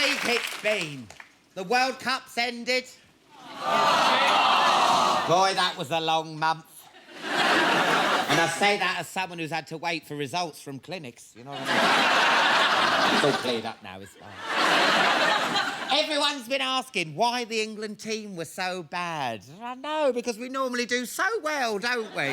week it's been? The World Cup's ended. Boy, that was a long month. And I say that as someone who's had to wait for results from clinics, you know what I mean? It's all cleared up now, it's fine. Everyone's been asking why the England team was so bad. I know, because we normally do so well, don't we?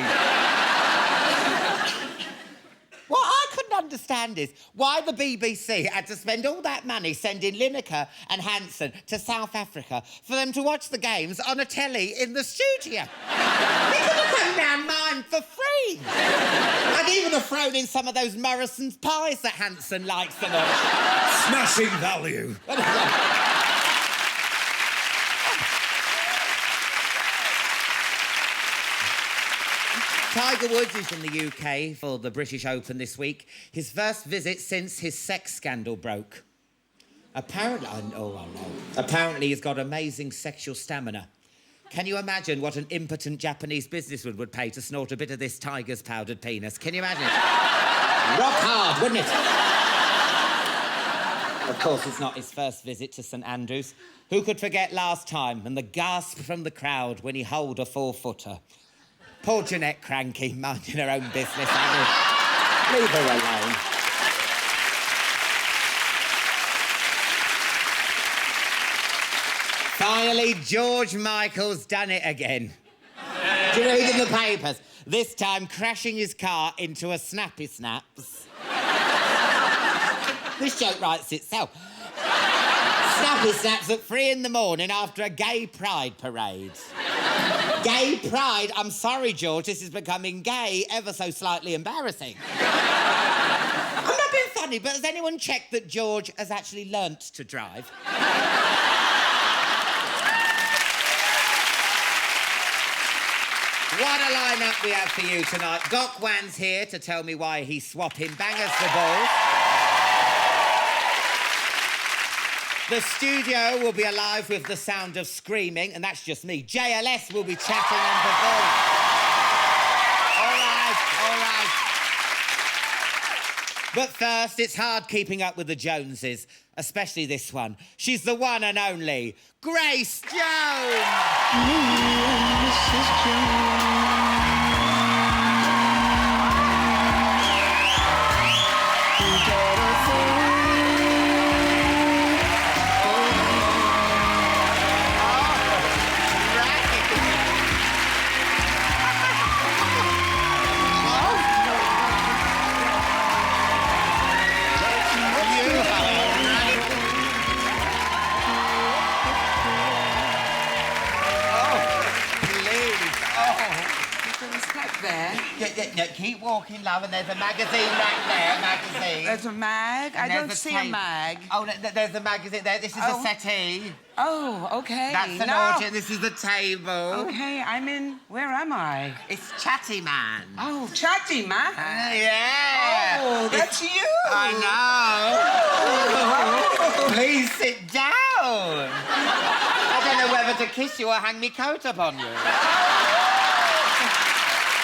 What I couldn't understand is why the BBC had to spend all that money sending Lineker and Hansen to South Africa for them to watch the games on a telly in the studio. They could have come down mine for free. I'd even have thrown in some of those Morrison's pies that Hansen likes so much. Smashing value. Tiger Woods is in the UK for the British Open this week. His first visit since his sex scandal broke. Apparently he's got amazing sexual stamina. Can you imagine what an impotent Japanese businessman would pay to snort a bit of this tiger's powdered penis? Can you imagine? Rock hard, wouldn't it? Of course, it's not his first visit to St Andrews. Who could forget last time and the gasp from the crowd when he holed a 4-footer? Poor Jeanette Cranky, minding her own business. Leave her alone. Finally, George Michael's done it again. Do you read in the papers? This time crashing his car into a Snappy Snaps. This joke writes itself. Snappy Snaps at 3 in the morning after a gay pride parade. Gay pride? I'm sorry, George, this is becoming gay ever so slightly embarrassing. I'm not being funny, but has anyone checked that George has actually learnt to drive? What a lineup we have for you tonight. Gok Wan's here to tell me why he's swapping bangers for balls. The studio will be alive with the sound of screaming, and that's just me. JLS will be chatting and performing. All right. But first, it's hard keeping up with the Joneses, especially this one. She's the one and only Grace Jones! Mrs. Jones. Yeah, keep walking, love, and there's a magazine right there, magazine. There's a mag? I don't see a mag. Oh, there's a magazine there. This is a settee. Oh, OK. That's an audience. This is the table. OK, I'm in... Where am I? It's Chatty Man. Oh, Chatty Man? Yeah. Oh, that's you. I know. Please sit down. I don't know whether to kiss you or hang me coat up on you.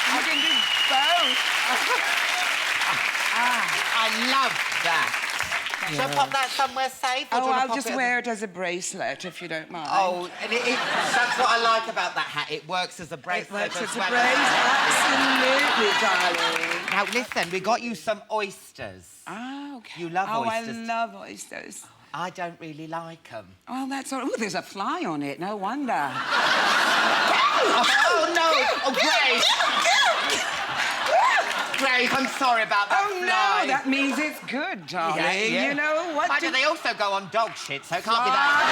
I can do both. I love that. Shall I pop that somewhere safe? Or I'll just wear it as a bracelet, if you don't mind. Oh, and that's what I like about that hat. It works as a bracelet. It works as a bracelet, absolutely, darling. Now, listen, we got you some oysters. Ah, OK. You love oysters. I love oysters. I don't really like them. Oh, that's all right. Oh, there's a fly on it. No wonder. Oh, no. Oh, Grace. Grace, I'm sorry about that fly. No, that means it's good, darling. Yeah. You know what? Why do they also go on dog shit, so it can't be that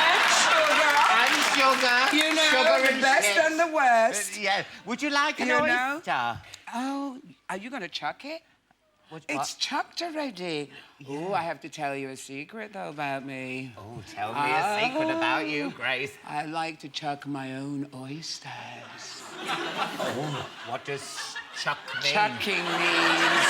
And sugar. And sugar. You know, sugar the and best chips. and the worst. Yeah. Would you like an oyster? Oh, are you going to chuck it? What? It's chucked already. Yeah. Oh, I have to tell you a secret, though, about me. Oh, tell me a secret about you, Grace. I like to chuck my own oysters. Oh, what does chuck mean? Chucking means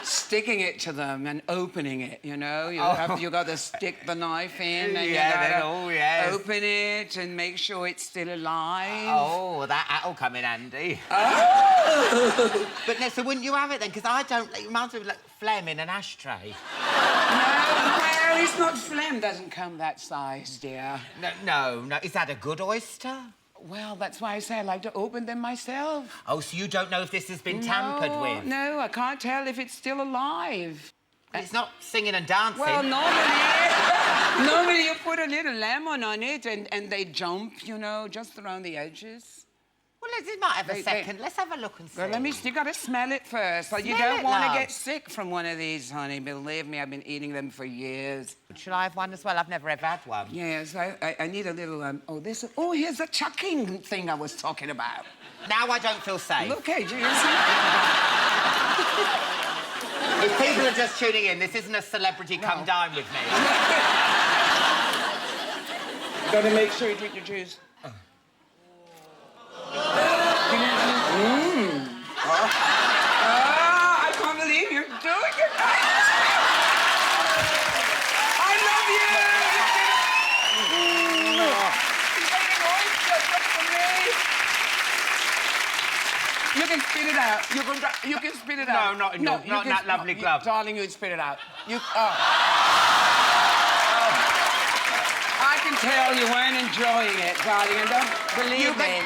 sticking it to them and opening it, you know? You got to stick the knife in and you got to open it and make sure it's still alive. Oh, that'll come in handy. Oh! But no, so wouldn't you have it then? Because I don't... It reminds me of like phlegm in an ashtray. No, where No, it's not phlegm. Doesn't come that size, dear. No. Is that a good oyster? Well, that's why I say I like to open them myself. Oh, so you don't know if this has been tampered with? No, I can't tell if it's still alive. It's not singing and dancing. Well, normally you put a little lemon on it and they jump, you know, just around the edges. Well, let's might have a second. Let's have a look and see. Well, you gotta smell it first. Like, you don't want to get sick from one of these, honey. Believe me, I've been eating them for years. Should I have one as well? I've never ever had one. Yes, I need a little, here's the chucking thing I was talking about. Now I don't feel safe. Look, hey, do you If people are just tuning in, this isn't a celebrity come dine with me. Gotta make sure you drink your juice. I can't believe you're doing it. I love you. You can spit it out. You can spit it out. No, not in that lovely glove. Darling, you spit it out. I can tell you weren't enjoying it, darling, and don't believe me.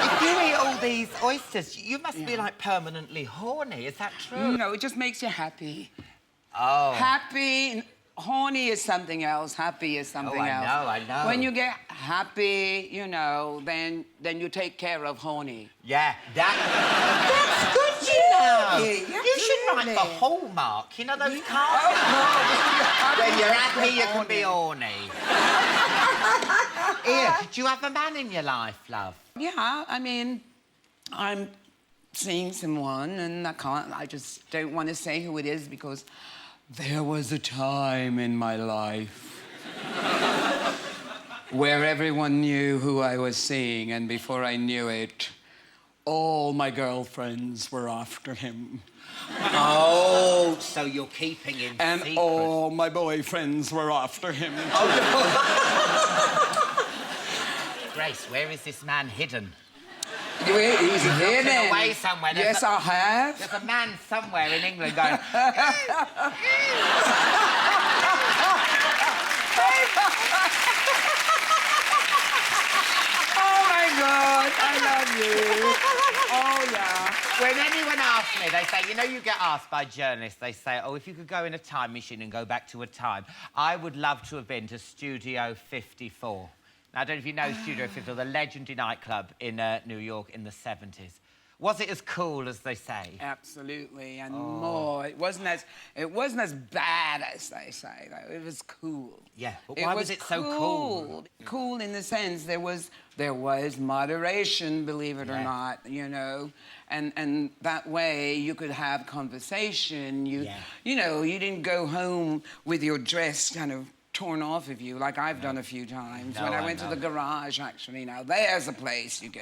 If you eat all these oysters, you must be, like, permanently horny. Is that true? No, it just makes you happy. Oh. Happy. Horny is something else. Happy is something else. I know. When you get happy, you know, then you take care of horny. Yeah, that's good, you know. You should write for Hallmark. You know those cards? When you're happy, you can be horny. Here, did you have a man in your life, love? Yeah, I mean, I'm seeing someone, and I just don't want to say who it is because there was a time in my life where everyone knew who I was seeing, and before I knew it, all my girlfriends were after him. Oh, so you're keeping him and secret. All my boyfriends were after him. Grace, where is this man hidden? He's hidden. Away somewhere. Yes, I have. There's a man somewhere in England going... Oh, my God, I love you. Oh, yeah. When anyone asks me, they say, you know, you get asked by journalists, they say, oh, if you could go in a time machine and go back to a time, I would love to have been to Studio 54. Now, I don't know if you know Studio 54, the legendary nightclub in New York in the 70s. Was it as cool as they say? Absolutely, and more. It wasn't as bad as they say, though. It was cool. Yeah, but why was it so cool? Cool in the sense there was moderation, believe it or not, you know, and that way you could have conversation. You know, you didn't go home with your dress kind of torn off of you, like I've done a few times. When I went to the garage, actually, now there's a place you go.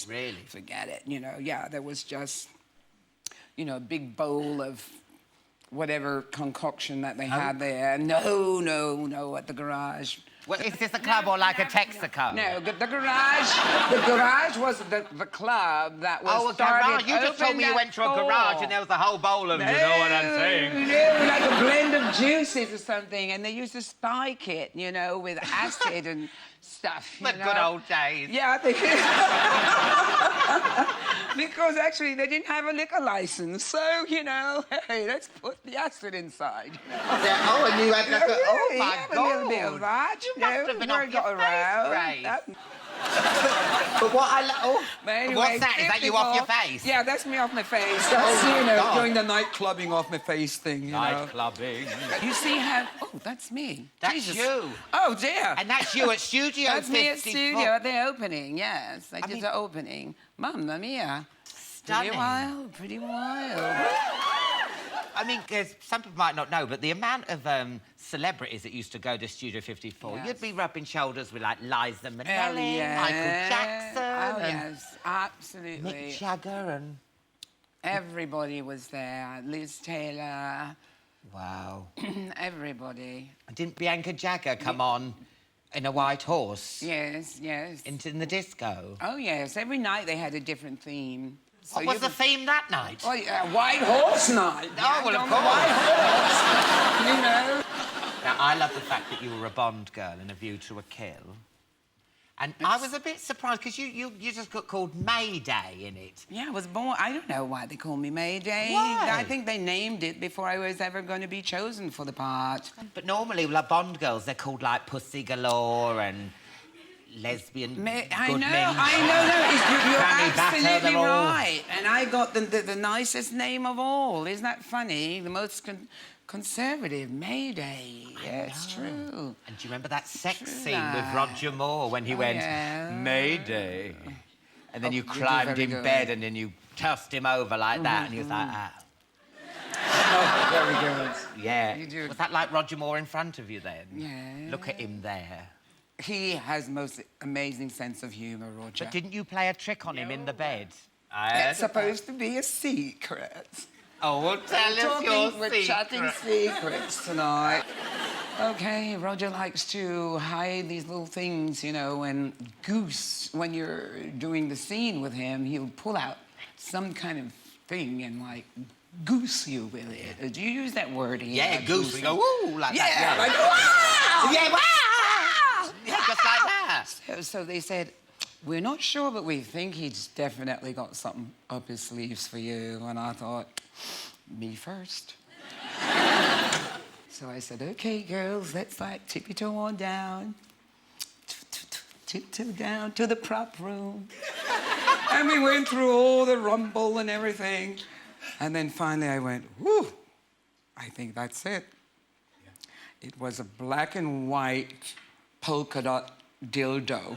Really? Forget it, you know. Yeah, there was just, you know, a big bowl of whatever concoction that they had there. No, at the garage. Well, is this a club or like a Texaco? No, the garage was the club that was garage. You just told me you went to a garage and there was a whole bowl of, you know what I'm saying? No, like a blend of juices or something, and they used to spike it, you know, with acid and stuff. The good old days. Yeah, I think because actually they didn't have a liquor license, so, you know, hey, let's put the acid inside. And you had like oh my God. A little bit of that. You must have been off your face, Grace. But what anyway, what's that? Is that you off your face? Yeah, that's me off my face. That's, you know, doing the night clubbing off my face thing, you know. Night clubbing. You see how... Oh, that's me. That's Jesus. you. Oh, dear. And that's you at Studio 54. That's me at Studio at the opening, yes. I did the opening. Mamma mia. Stunning. Pretty wild. I mean, some people might not know, but the amount of celebrities that used to go to Studio 54, you'd be rubbing shoulders with, like, Liza Minnelli, Michael Jackson... Oh, yes, absolutely. Mick Jagger and... Everybody was there. Liz Taylor. Wow. Everybody. Didn't Bianca Jagger come on in a white horse? Yes. In the disco? Oh, yes. Every night they had a different theme. What was the theme that night? Oh, yeah, White Horse Night. Oh, well, of course. White Horse. You know. Now, I love the fact that you were a Bond girl in A View to a Kill. And I was a bit surprised, because you just got called Mayday in it. Yeah, I was born... I don't know why they call me Mayday. Why? I think they named it before I was ever going to be chosen for the part. But normally, like, Bond girls, they're called, like, Pussy Galore and Lesbian I Good know, Minge. you're Granny Batter, absolutely they're all- right. And I got the nicest name of all. Isn't that funny? The most conservative, Mayday. Yeah, it's true. And do you remember that sex True scene that. with Roger Moore when he went, yeah. Mayday? And then you you do climbed very in good. bed and then you tossed him over like that, and he was like, ah. Oh, very good. Yeah. You do. Was that like Roger Moore in front of you then? Yeah. Look at him there. He has the most amazing sense of humour, Roger. But didn't you play a trick on him in the bed? It's supposed to be a secret. Oh, well, tell us your We're chatting secrets tonight. Okay, Roger likes to hide these little things, you know, and Goose, when you're doing the scene with him, he'll pull out some kind of thing and, like, goose you with it. Do you use that word? Yeah, goose. We go, woo, like Yeah, that. like, wow! Yeah, wow! Yeah, just like that. So they said, we're not sure, but we think he's definitely got something up his sleeves for you. And I thought, me first. So I said, okay, girls, let's like tippy-toe on down. Tiptoe down to the prop room. And we went through all the rumble and everything. And then finally I went, whew, I think that's it. It was a black and white polka dot dildo.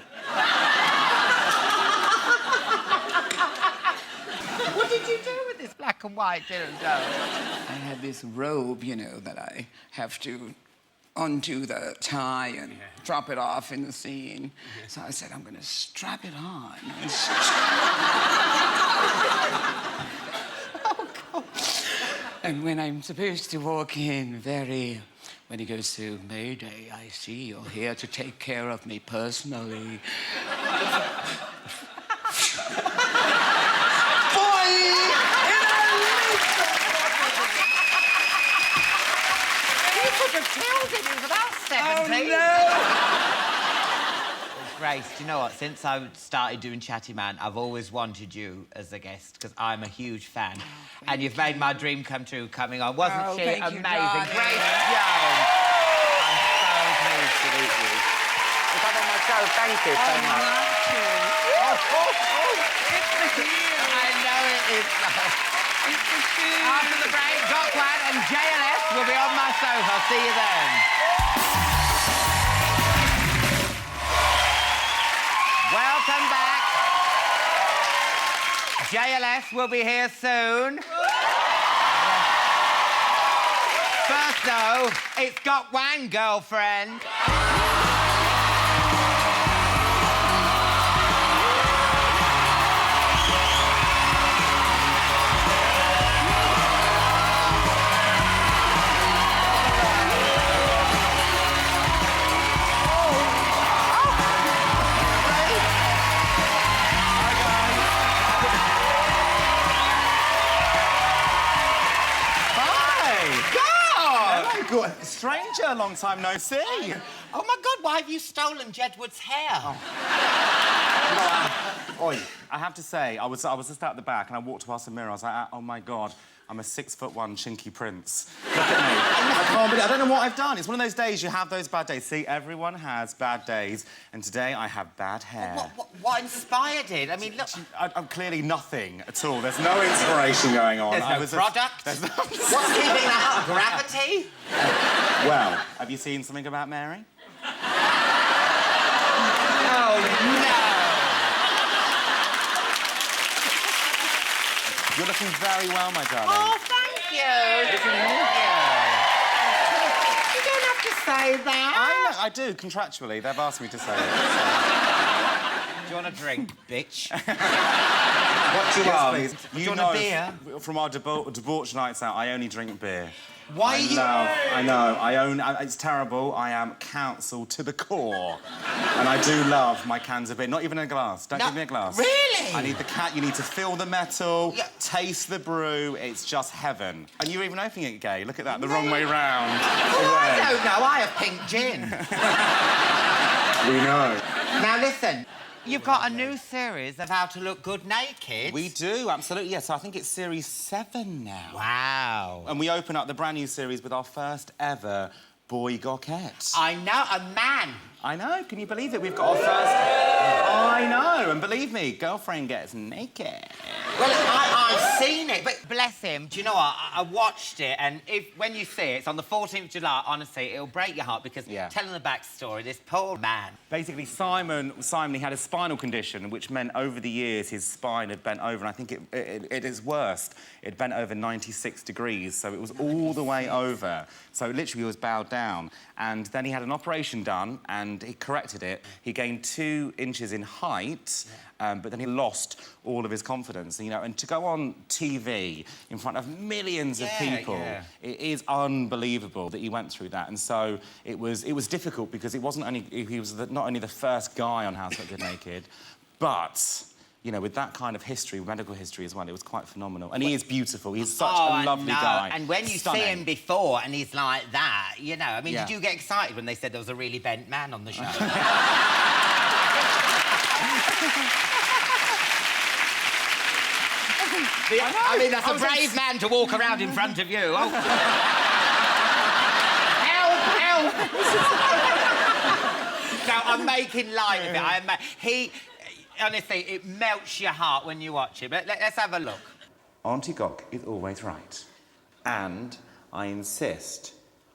What did you do with this black and white dildo? I had this robe, you know, that I have to undo the tie and drop it off in the scene. So I said, I'm going to strap it on. And when I'm supposed to walk in when he goes to Mayday, I see you're here to take care of me personally. Killed him. He was about 70. Oh, no! Grace, do you know what? Since I started doing Chatty Man, I've always wanted you as a guest, because I'm a huge fan. And you've made my dream come true coming on. Wasn't she thank amazing? you, darling. Grace Jones. I'm so pleased to meet you. You got on my show. Thank you so much. I know it is. After the break, Gok Wan and JLS will be on my sofa. See you then. Welcome back. JLS will be here soon. First, though, it's Gok Wan, girlfriend. Stranger, long time no see. Oh, my God, why have you stolen Jedward's hair? Oi, I have to say, I was just out the back and I walked past the mirror. I was like, oh my God, I'm a 6'1" chinky prince. Look at me. I can't believe, I don't know what I've done. It's one of those days you have those bad days. See, everyone has bad days, and today I have bad hair. What inspired it? I mean, look. I'm clearly nothing at all. There's no inspiration going on. There's no product. There's no... What's keeping that up? Gravity? Well, have you seen something about Mary? Oh, no. You're looking very well, my darling. Oh, thank you. You don't have to say that. I know, I do, contractually. They've asked me to say it. Do you want a drink, bitch? What do you Yes, want? please. You Do you want know, a beer? from our debauched nights out, I only drink beer. Why are you... I know. It's terrible. I am counsel to the core. And I do love my cans of beer. Not even a glass. Don't give me a glass. Really? I need the cat. You need to feel the metal, taste the brew. It's just heaven. And you're even opening it gay. Look at that. The wrong way round. Oh, I don't know. I have pink gin. We know. Now, listen. You've got a new series of how to look good naked. We do, absolutely. Yes, I think it's series 7 now. Wow. And we open up the brand new series with our first ever boy Gokette. I know, a man. I know, can you believe it? We've got our first... I know, and believe me, girlfriend gets naked. Well, I've seen it, but bless him. Do you know what? I watched it, and when you see it, it's on the 14th of July, honestly, it'll break your heart because telling the backstory, this poor man. Basically, Simon, he had a spinal condition, which meant over the years his spine had bent over, and I think it is worst. It bent over 96 degrees, so it was all the way over. So literally he was bowed down. And then he had an operation done, and he corrected it. He gained 2 inches in height, but then he lost all of his confidence. You know, and to go on TV in front of millions of people, it is unbelievable that he went through that. And so it was difficult because it wasn't only he was not only the first guy on How to Look Good Naked, but you know, with that kind of history, medical history as well, it was quite phenomenal. And he is beautiful. He's such a lovely guy. And when you see him before and he's like that, you know, I mean, did you get excited when they said there was a really bent man on the show? I mean, that's a brave man to walk around in front of you. Oh. Help! No, I'm making light of it. Honestly, it melts your heart when you watch it. But let's have a look. Auntie Gok is always right. And I insist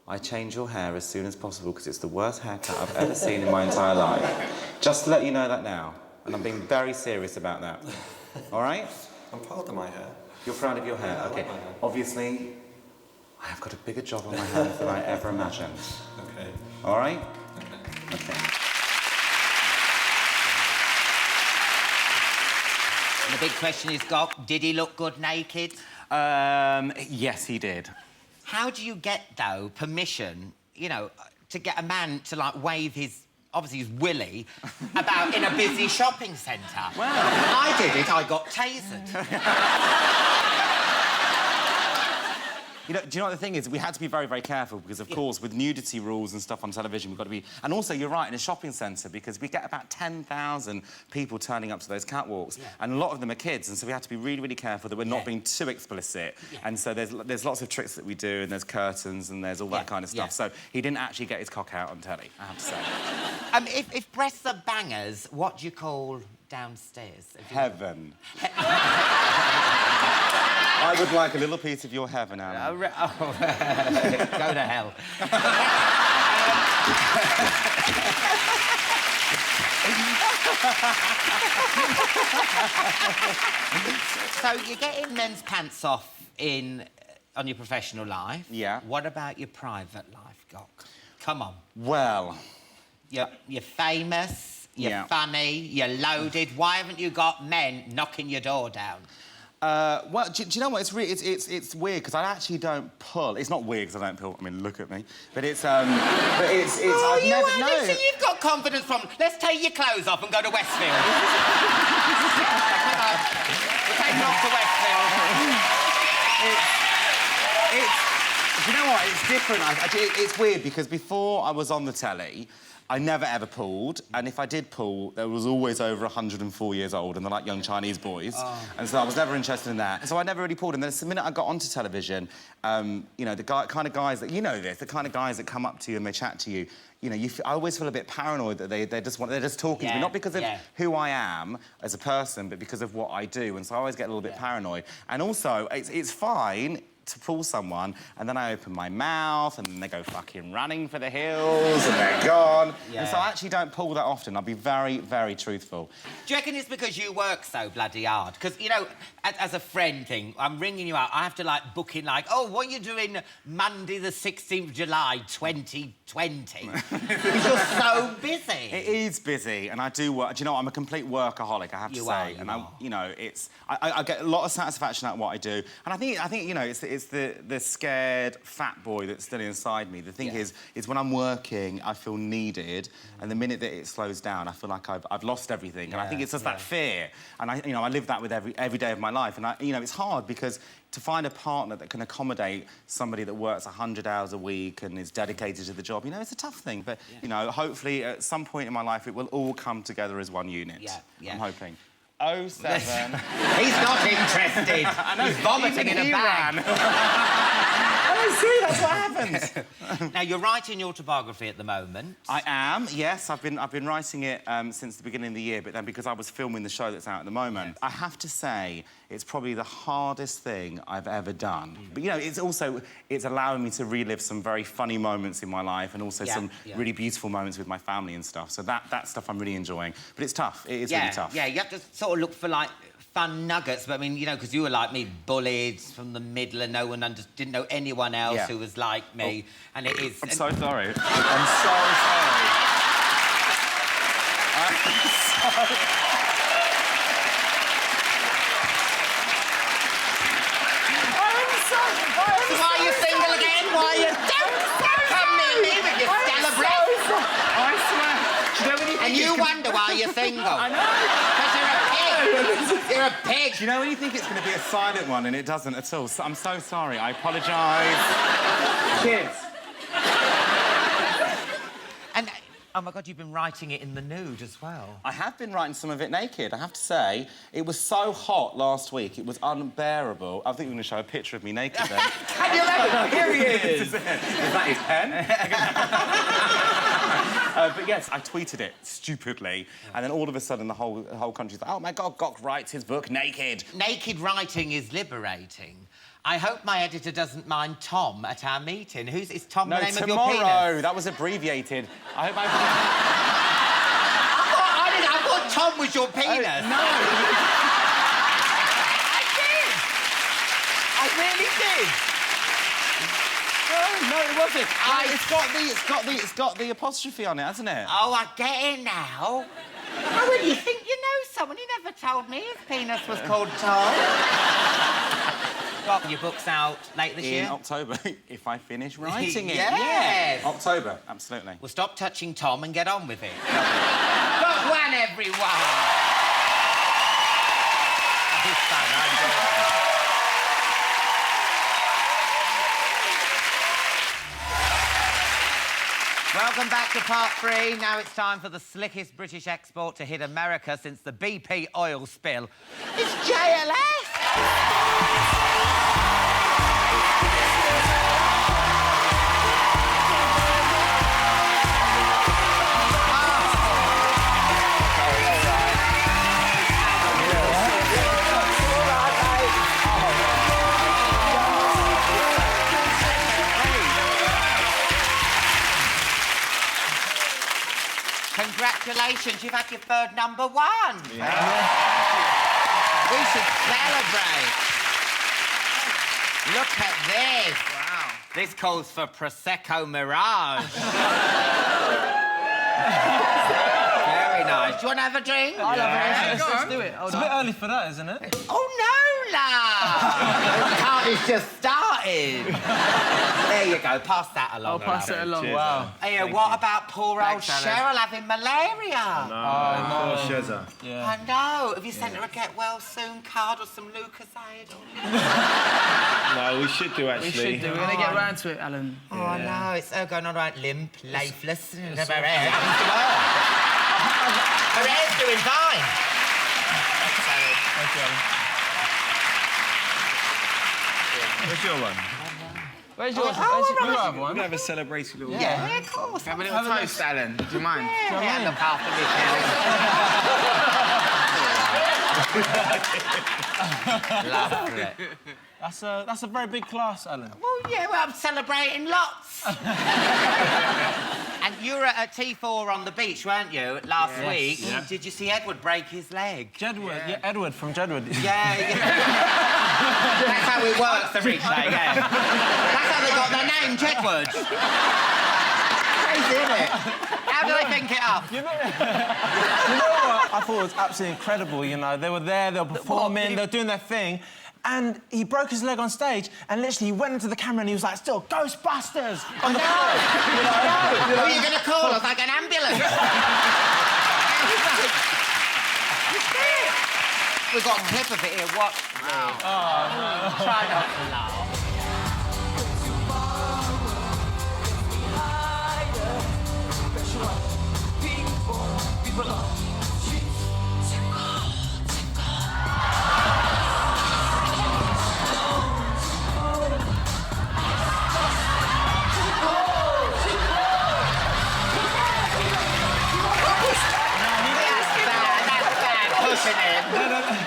I change your hair as soon as possible because it's the worst haircut I've ever seen in my entire life. Just to let you know that now. And I'm being very serious about that. All right? I'm proud of my hair. You're proud of your hair? Yeah, OK. I love my hair. Obviously, I have got a bigger job on my hands than I ever imagined. OK. All right? OK. OK. And the big question is, Gok, did he look good naked? Yes, he did. How do you get, though, permission, you know, to get a man to, like, wave his, obviously his willy, about in a busy shopping centre? Well... I did it, I got tasered. You know, do you know what the thing is? We had to be very, very careful because, of course, with nudity rules and stuff on television, we've got to be... And also, you're right, in a shopping centre, because we get about 10,000 people turning up to those catwalks, and a lot of them are kids, and so we have to be really, really careful that we're not being too explicit. And so there's lots of tricks that we do, and there's curtains, and there's all that kind of stuff. So he didn't actually get his cock out on telly, I have to say. If breasts are bangers, what do you call downstairs? Heaven. I would like a little piece of your heaven, Alan. Go to hell. So you're getting men's pants off on your professional life. Yeah. What about your private life, Gok? Come on. Well... You're famous, you're funny, you're loaded. Why haven't you got men knocking your door down? Well, do you know what? It's weird because I actually don't pull. It's not weird because I don't pull. I mean, look at me. But it's Oh, I've never known. Listen, you've got confidence from. Let's take your clothes off and go to Westfield. Come on. We're taking off to Westfield. Do you know what? It's different. It's weird because before I was on the telly, I never ever pulled, and if I did pull, there was always over 104 years old, and they're like young Chinese boys, and so I was never interested in that. So I never really pulled, and then the minute I got onto television, you know, the kind of guys that, you know this, the kind of guys that come up to you and they chat to you, you know, I always feel a bit paranoid that they're just talking to me, not because of who I am as a person, but because of what I do, and so I always get a little bit paranoid. And also, it's fine to pull someone, and then I open my mouth, and then they go fucking running for the hills, and they're gone. And so I actually don't pull that often. I'll be very, very truthful. Do you reckon it's because you work so bloody hard? Because, you know, as a friend thing, I'm ringing you out, I have to, like, book in, like, oh, what are you doing Monday the 16th of July, 2020? Because you're so busy. It is busy, and I do work. Do you know, I'm a complete workaholic, I have to say. You are. You know, I get a lot of satisfaction out of what I do. And I think you know, the scared fat boy that's still inside me. The thing is when I'm working, I feel needed, and the minute that it slows down, I feel like I've lost everything. And I think it's just that fear. And I live that with every day of my life. And it's hard because to find a partner that can accommodate somebody that works 100 hours a week and is dedicated to the job, it's a tough thing. But, hopefully at some point in my life it will all come together as one unit. Yeah. I'm hoping. 07. He's not interested. He's vomiting in a bag. See, that's what happens. Now, you're writing your autobiography at the moment. I am, yes. I've been writing it since the beginning of the year, but then because I was filming the show that's out at the moment, I have to say it's probably the hardest thing I've ever done. But, it's allowing me to relive some very funny moments in my life and also some really beautiful moments with my family and stuff. So that stuff I'm really enjoying. But it's tough. It is really tough. Yeah, you have to sort of look for, like, fun nuggets, but I mean, because you were like me, bullied from the middle, and no one didn't know anyone else who was like me, and it is. I'm so sorry. I'm so sorry. So why are you single again? Why are you? Don't come near me with your celebration. I swear. Do you know when you And you wonder why you're single. I know. Because you're a pig. You're a pig. Do you know when you think it's going to be a silent one and it doesn't at all? So I'm so sorry. I apologise. Cheers. And, oh my God, you've been writing it in the nude as well. I have been writing some of it naked. I have to say, it was so hot last week. It was unbearable. I think we're going to show a picture of me naked then. Can you let me? Here he is. Is that his pen? But yes, I tweeted it stupidly, and then all of a sudden the whole country's like, oh my God, Gok writes his book naked. Naked writing is liberating. I hope my editor doesn't mind Tom at our meeting. Is Tom the name of your penis? Tomorrow. That was abbreviated. I hope I thought Tom was your penis. No. I did. I really did. No, it wasn't. It's got the apostrophe on it, hasn't it? Oh, I get it now. Oh, well, you think you know someone? He never told me his penis was called Tom. Got your book's out late this year? In October, if I finish writing it. Yes. Yeah. October, absolutely. Well, stop touching Tom and get on with it. Gok Wan, everyone! It's fun, I enjoy it. Welcome back to part 3. Now it's time for the slickest British export to hit America since the BP oil spill. It's JLS! Congratulations, you've had your third #1. Yeah. We should celebrate. Look at this. Wow. This calls for Prosecco Mirage. Very nice. Do you want to have a drink? I'll have a drink. Let's do it. It's a bit early for that, isn't it? Oh, no, love. The party's just started. There you go. Pass that along. I'll pass it along. Cheers, Wow. Hey, what about poor old Thanks, Cheryl having malaria? No, Shezza. Yeah. I know. Have you sent her a get well soon card or some Lucasade? No, we should do, actually. We should do. We're going to get round to it, Alan. Oh, I know. It's all going on right. Limp, lifeless. Her hair's doing fine. Thank you, Alan. Where's your one? Where's yours? Oh, You right. have We're one? going to have a celebratory little... Yeah, of course. Have a little toast, Alan. Do you mind? Yeah, look after me, Lovely. That's a very big class, Alan. Well, yeah, well, I'm celebrating lots. And you were at T4 on the beach, weren't you, last week? Yeah. Did you see Edward break his leg? Jedward. Yeah, Edward from Jedward. Yeah. That's how it works, the rich day, yeah. That's how they got their name, Jedward. Crazy, isn't it? How do they think it up? You know what? I thought it was absolutely incredible, you know. They were there, they were performing, they were doing their thing. and he broke his leg on stage, and literally he went into the camera and he was like, still, Ghostbusters! On the floor. Who are you going to call us? Like an ambulance? We've got a clip of it here. What? Try not to laugh.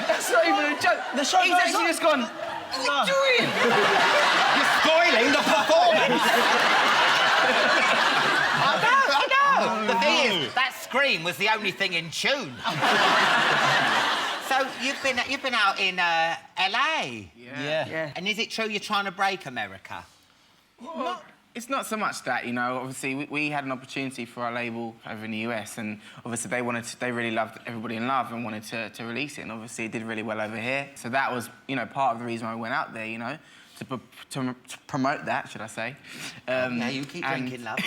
That's not even a joke. The show He's goes actually on. just gone, what are you doing? You're spoiling the performance. I know. The thing is, that scream was the only thing in tune. So you've been out in LA. Yeah. And is it true you're trying to break America? Well, it's not so much that, you know. Obviously, we had an opportunity for our label over in the US, and obviously they really loved Everybody in Love and wanted to release it, and obviously it did really well over here. So that was, you know, part of the reason why we went out there, you know, to promote that, should I say? Yeah, you keep drinking, love.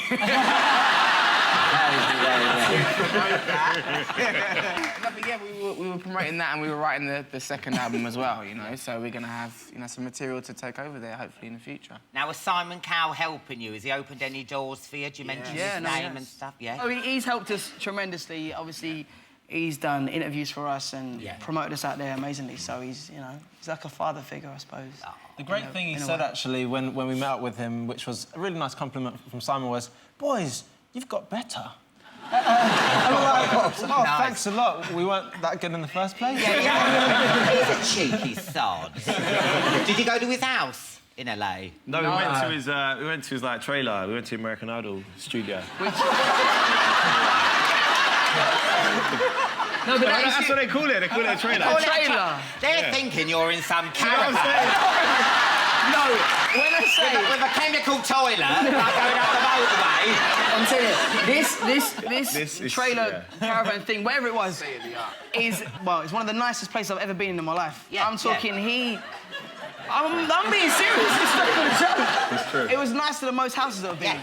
No, but yeah, we were promoting that, and we were writing the second album as well, you know. So we're gonna have, you know, some material to take over there, hopefully in the future. Now, was Simon Cowell helping you? Has he opened any doors for you? Do you mention his name and stuff? Yeah. Oh, he's helped us tremendously. Obviously, he's done interviews for us and promoted us out there amazingly. So he's, you know, he's like a father figure, I suppose. Oh. The great thing he said, actually, when we met up with him, which was a really nice compliment from Simon, was, boys, you've got better. And we're like, oh, thanks a lot. We weren't that good in the first place. Yeah. He's a cheeky sod. Did you go to his house in LA? No, we went to his like trailer. We went to American Idol studio. No, but That's what they call it. They call it a trailer. a trailer. They're thinking you're in some You know what I'm caravan. saying? No, when I say... With a chemical toilet, like going up the motorway. I'm telling you, This this is- trailer caravan thing, whatever it was, is, well, it's one of the nicest places I've ever been in my life. Yeah, I'm talking, I'm being serious, it's not even a joke. It's true. It was nicer than most houses that I've been in.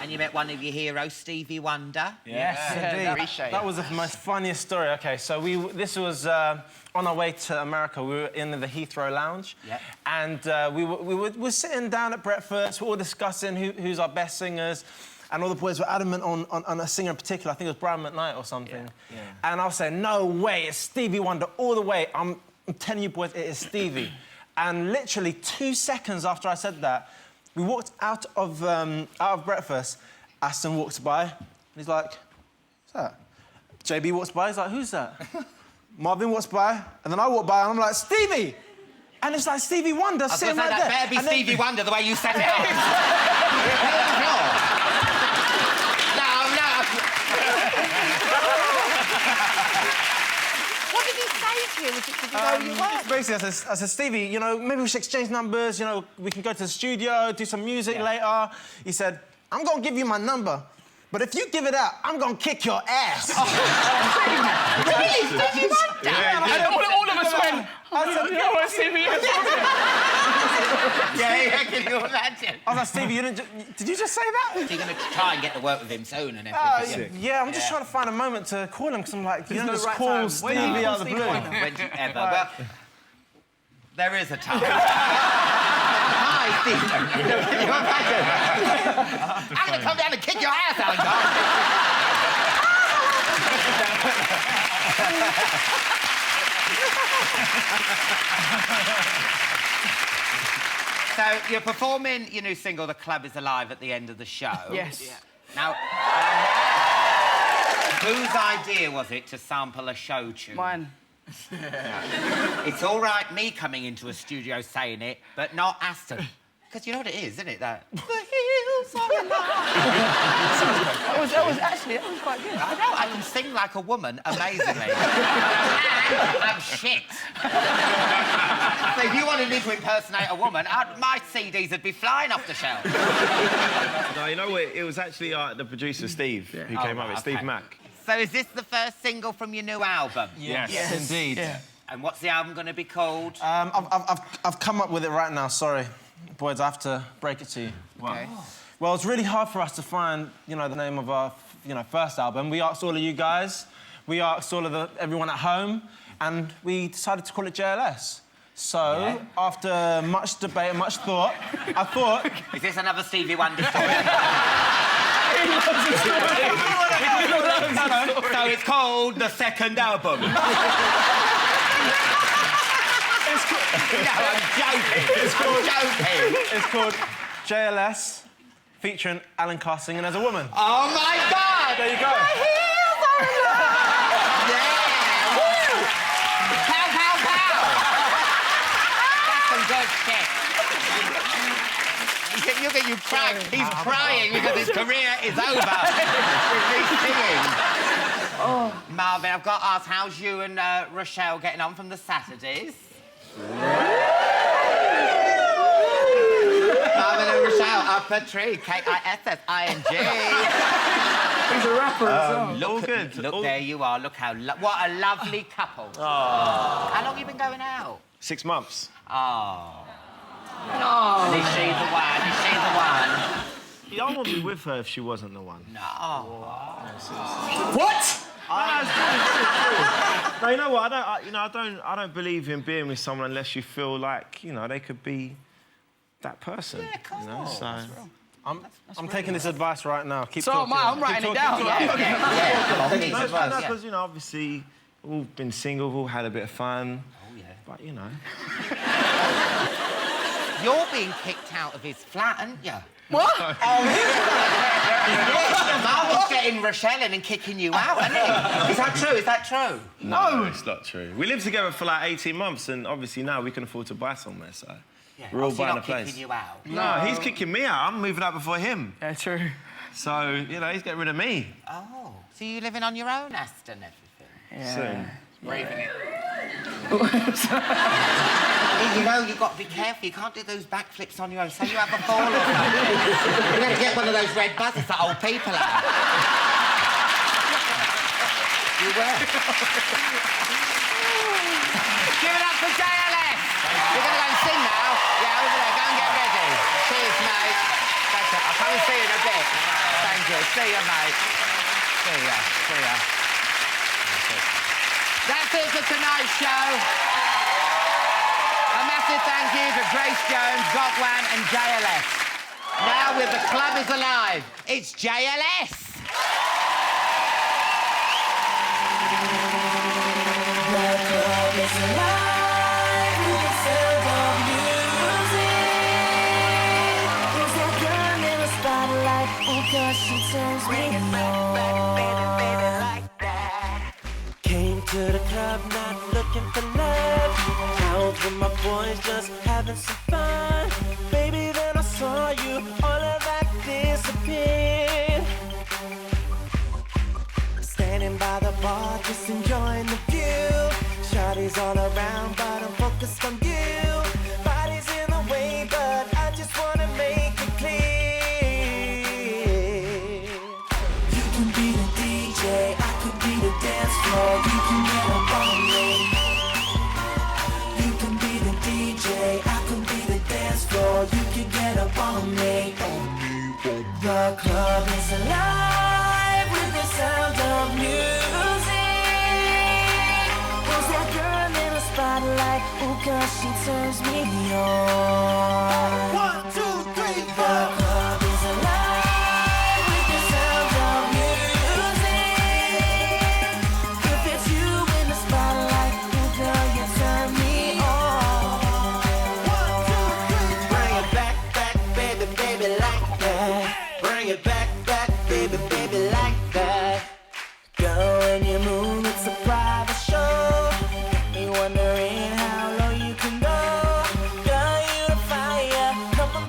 And you met one of your heroes, Stevie Wonder. Yes, indeed. That was the most funniest story. OK, so this was on our way to America. We were in the Heathrow Lounge. Yeah. And we were sitting down at breakfast. We were all discussing who's our best singers. And all the boys were adamant on a singer in particular. I think it was Brian McKnight or something. Yeah. And I was saying, no way, it's Stevie Wonder all the way. I'm telling you boys, it is Stevie. And literally 2 seconds after I said that, we walked out of breakfast. Aston walks by, and he's like, who's that? JB walks by, he's like, who's that? Marvin walks by, and then I walk by, and I'm like, Stevie! And it's like Stevie Wonder sitting right there. That better be And then- Stevie Wonder the way you said it. What did he say to you? Did you know you were? Basically, I said, Stevie, you know, maybe we should exchange numbers, you know, we can go to the studio, do some music later. He said, I'm gonna give you my number, but if you give it out, I'm gonna kick your ass. Really? Stevie Wonder? And all of us went, I said, you want to see me? Yeah, can you imagine? I was like, Stevie, did you just say that? So you're going to try and get to work with him soon and everything? Yeah, I'm just trying to find a moment to call him, because I'm like, you know, no just right call time. Stevie When do you out call of the blue. Stevie When do you ever? Well, there is a time. Hi, Steve. Can you imagine? I'm going to come down and kick your ass, Alan Carr. So you're performing your new single, The Club Is Alive, at the end of the show. Yes. Yeah. Now, whose idea was it to sample a show tune? Mine. It's all right me coming into a studio saying it, but not Aston. Because you know what it is, isn't it? That the hills are alive. That was quite good. I know, I can sing like a woman amazingly. And I'm shit. So if you wanted me to impersonate a woman, my CDs would be flying off the shelf. No, you know what? It was actually the producer, Steve, who came up with it, Steve Mack. So is this the first single from your new album? Yes, indeed. Yeah. And what's the album going to be called? I've come up with it right now, sorry. Boys, I have to break it to you. Okay. Well, it's really hard for us to find, the name of our, first album. We asked all of you guys, we asked all of everyone at home, and we decided to call it JLS. So, after much debate and much thought, I thought... Is this another Stevie Wonder story? So it's called the second album. No, I'm joking. It's called JLS, featuring Alan Carr singing as a woman. Oh, my God! There you go. My heels are in love! Yeah! Woo! Pow, pow, pow! That's some good shit. Look at you crying. He's crying because his career is over. He's singing. Oh. Marvin, I've got to ask, how's you and Rochelle getting on from the Saturdays? Marvin and Rochelle, up a tree, Kissing. He's a rapper as well. Look, good. Look, All... there you are. Look how... what a lovely couple. Oh. How long have you been going out? 6 months. Oh. No. Is she the one? Is she the one? Yeah, I wouldn't be with her if she wasn't the one. No. What? No, you know what? I don't believe in being with someone unless you feel like, they could be that person. Yeah, cool. So... I'm taking this advice right now. Keep So talking. I'm writing it down. Because, obviously, we've all been single, we've all had a bit of fun. Oh, yeah. But, You're being kicked out of his flat, aren't you? What? Marvin's getting Rochelle in and kicking you out, isn't he? Is that true? Is that true? No, it's not true. We lived together for like 18 months, and obviously now we can afford to buy somewhere, so... Yeah. We're all so buying not a place. kicking you out? No, he's kicking me out. I'm moving out before him. Yeah, true. So, he's getting rid of me. Oh. So you're living on your own, Aston, and everything? Yeah. Soon. Braving it. You've got to be careful. You can't do those backflips on your own. Say you have a fall or something. You're going to get one of those red buses that old people have. You will. Give it up for JLS. You're going to go and sing now. Yeah, over there. Go and get ready. Cheers, mate. That's it. I'll come and see you in a bit. Thank you. See you, mate. See ya. See ya. That's it for tonight's show. A massive thank you to Grace Jones, Gok Wan and JLS. Now with The Club is Alive, it's JLS. The club is alive with the sound of music. There's that girl in the spotlight, oh gosh, she turns me on. To the club, not looking for love. Out with my boys, just having some fun. Baby, then I saw you, all of that disappeared. Standing by the bar, just enjoying the view. Shawty's all around, but I'm focused on you. Body's in the way, but I just wanna make it clear. You can be the DJ, I could be the dance floor. You can get up on me. You can be the DJ, I can be the dance floor. You can get up on me. The club is alive with the sound of music. There's that girl in the spotlight, oh gosh, she turns me on. 1, 2, 3, 4. The club is alive with the sound of music. If it's you in the spotlight, oh girl, you turn me on. 1, 2, 3, 4. Bring it back, back, baby, baby, like that. Bring it back, back, baby, baby, like that. Girl, when you move, it's a private show. Ain't wondering how low you can go. Girl, you the fire. Come on,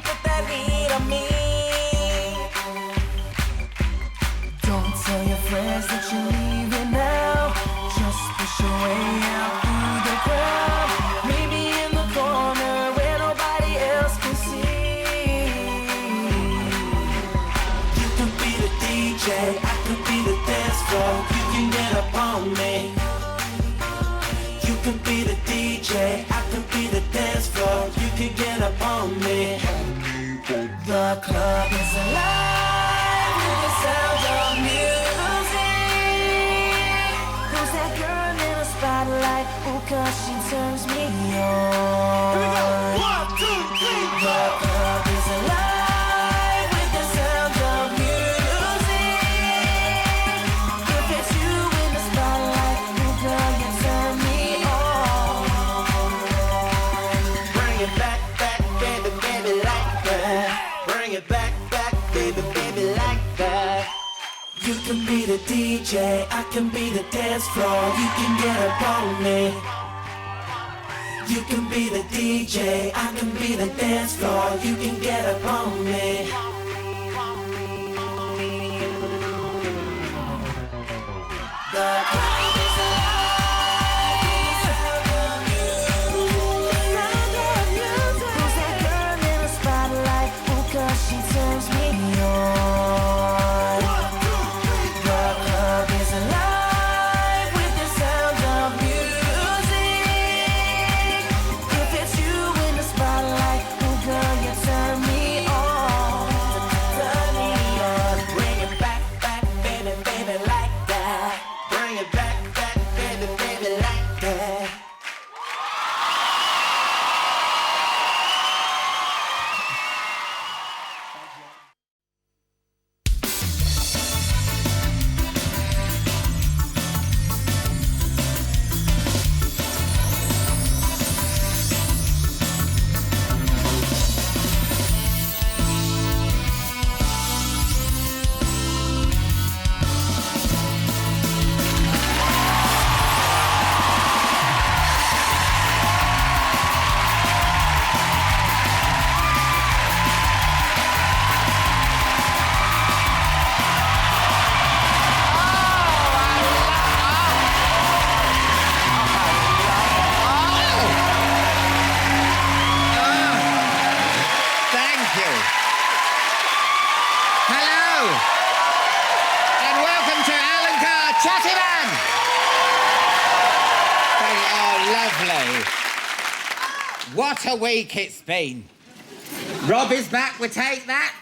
upon me. The club is alive with the sound of music. Who's that girl in the spotlight? Oh, 'cause she turns me on. Here we go. 1, 2, 3. The club is alive with the sound of music. If it's you in the spotlight, oh girl, you turn me on. Bring it back, back, baby, baby, like that. Bring it back, back, baby, baby, like that. You can be the DJ, I can be the dance floor. You can get up on me. You can be the DJ, I can be the dance floor. You can get up on me. The club is alive. Who's that girl in the spotlight? Oh, 'cause she turns me on. The club is alive with the sound of music. If it's you in the spotlight, oh girl, you turn me on. Turn me on. Bring it back, back, baby, baby, like that. Bring it back, back, baby, baby, like that. Thank you. Hello. And welcome to Alan Carr, Chatty Man. Oh, lovely. What a week it's been. Rob is back with Take That.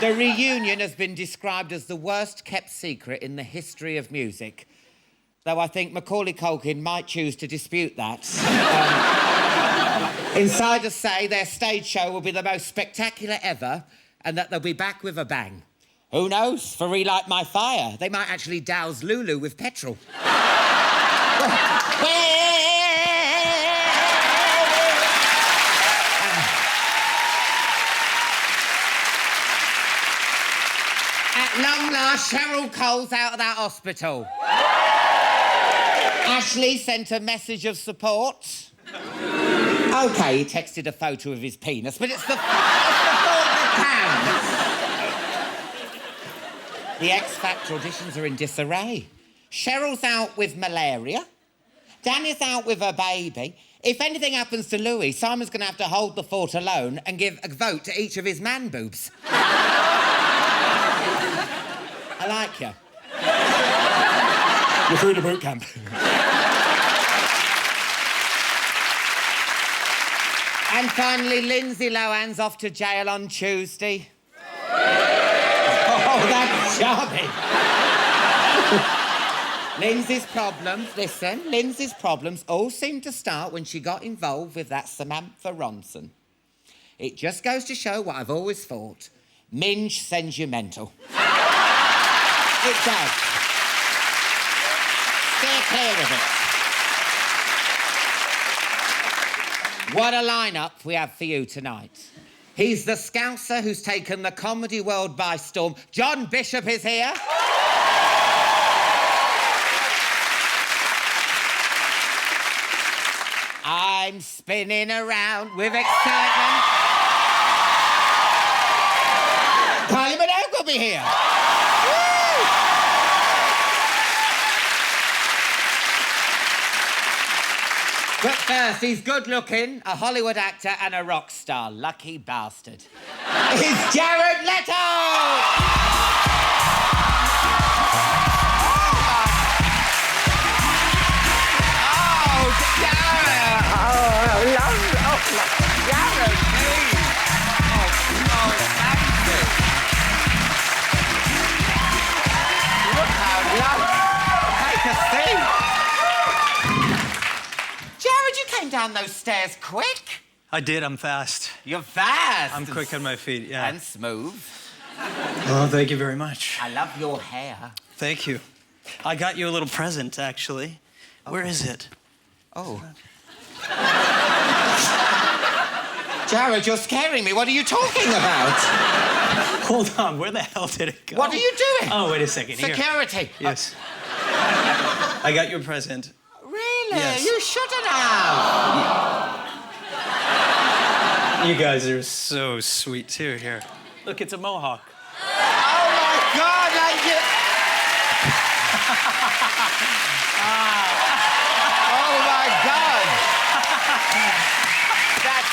The reunion has been described as the worst kept secret in the history of music. Though I think Macaulay Culkin might choose to dispute that. Insiders say their stage show will be the most spectacular ever and that they'll be back with a bang. Who knows? For Relight My Fire, they might actually douse Lulu with petrol. At long last, Cheryl Cole's out of that hospital. Ashley sent a message of support. OK, he texted a photo of his penis, but it's the thought that counts. The X Factor auditions are in disarray. Cheryl's out with malaria. Danny's out with her baby. If anything happens to Louis, Simon's going to have to hold the fort alone and give a vote to each of his man boobs. I like you. You're through the boot camp. And finally, Lindsay Lohan's off to jail on Tuesday. Oh, that's charming. Lindsay's problems all seemed to start when she got involved with that Samantha Ronson. It just goes to show what I've always thought. Minge sends you mental. It does. Steer clear of it. What a lineup we have for you tonight. He's the Scouser who's taken the comedy world by storm. John Bishop is here. I'm spinning around with excitement. Kylie Minogue will be here. Woo! But first, he's good-looking, a Hollywood actor and a rock star. Lucky bastard. It's Jared Leto! Oh, Jared! Oh, see. Jared, you came down those stairs quick. I did, I'm fast. You're fast. I'm quick on my feet, yeah. And smooth. Oh, thank you very much. I love your hair. Thank you. I got you a little present, actually. Where is it? Oh. Jared, you're scaring me. What are you talking about? Hold on, where the hell did it go? What are you doing? Oh, wait a second. Here. Security. Yes. I got you a present. Really? Yes. You shouldn't have. You guys are so sweet, too, here. Look, it's a mohawk. Oh, my God, like you... Oh, my God. That's...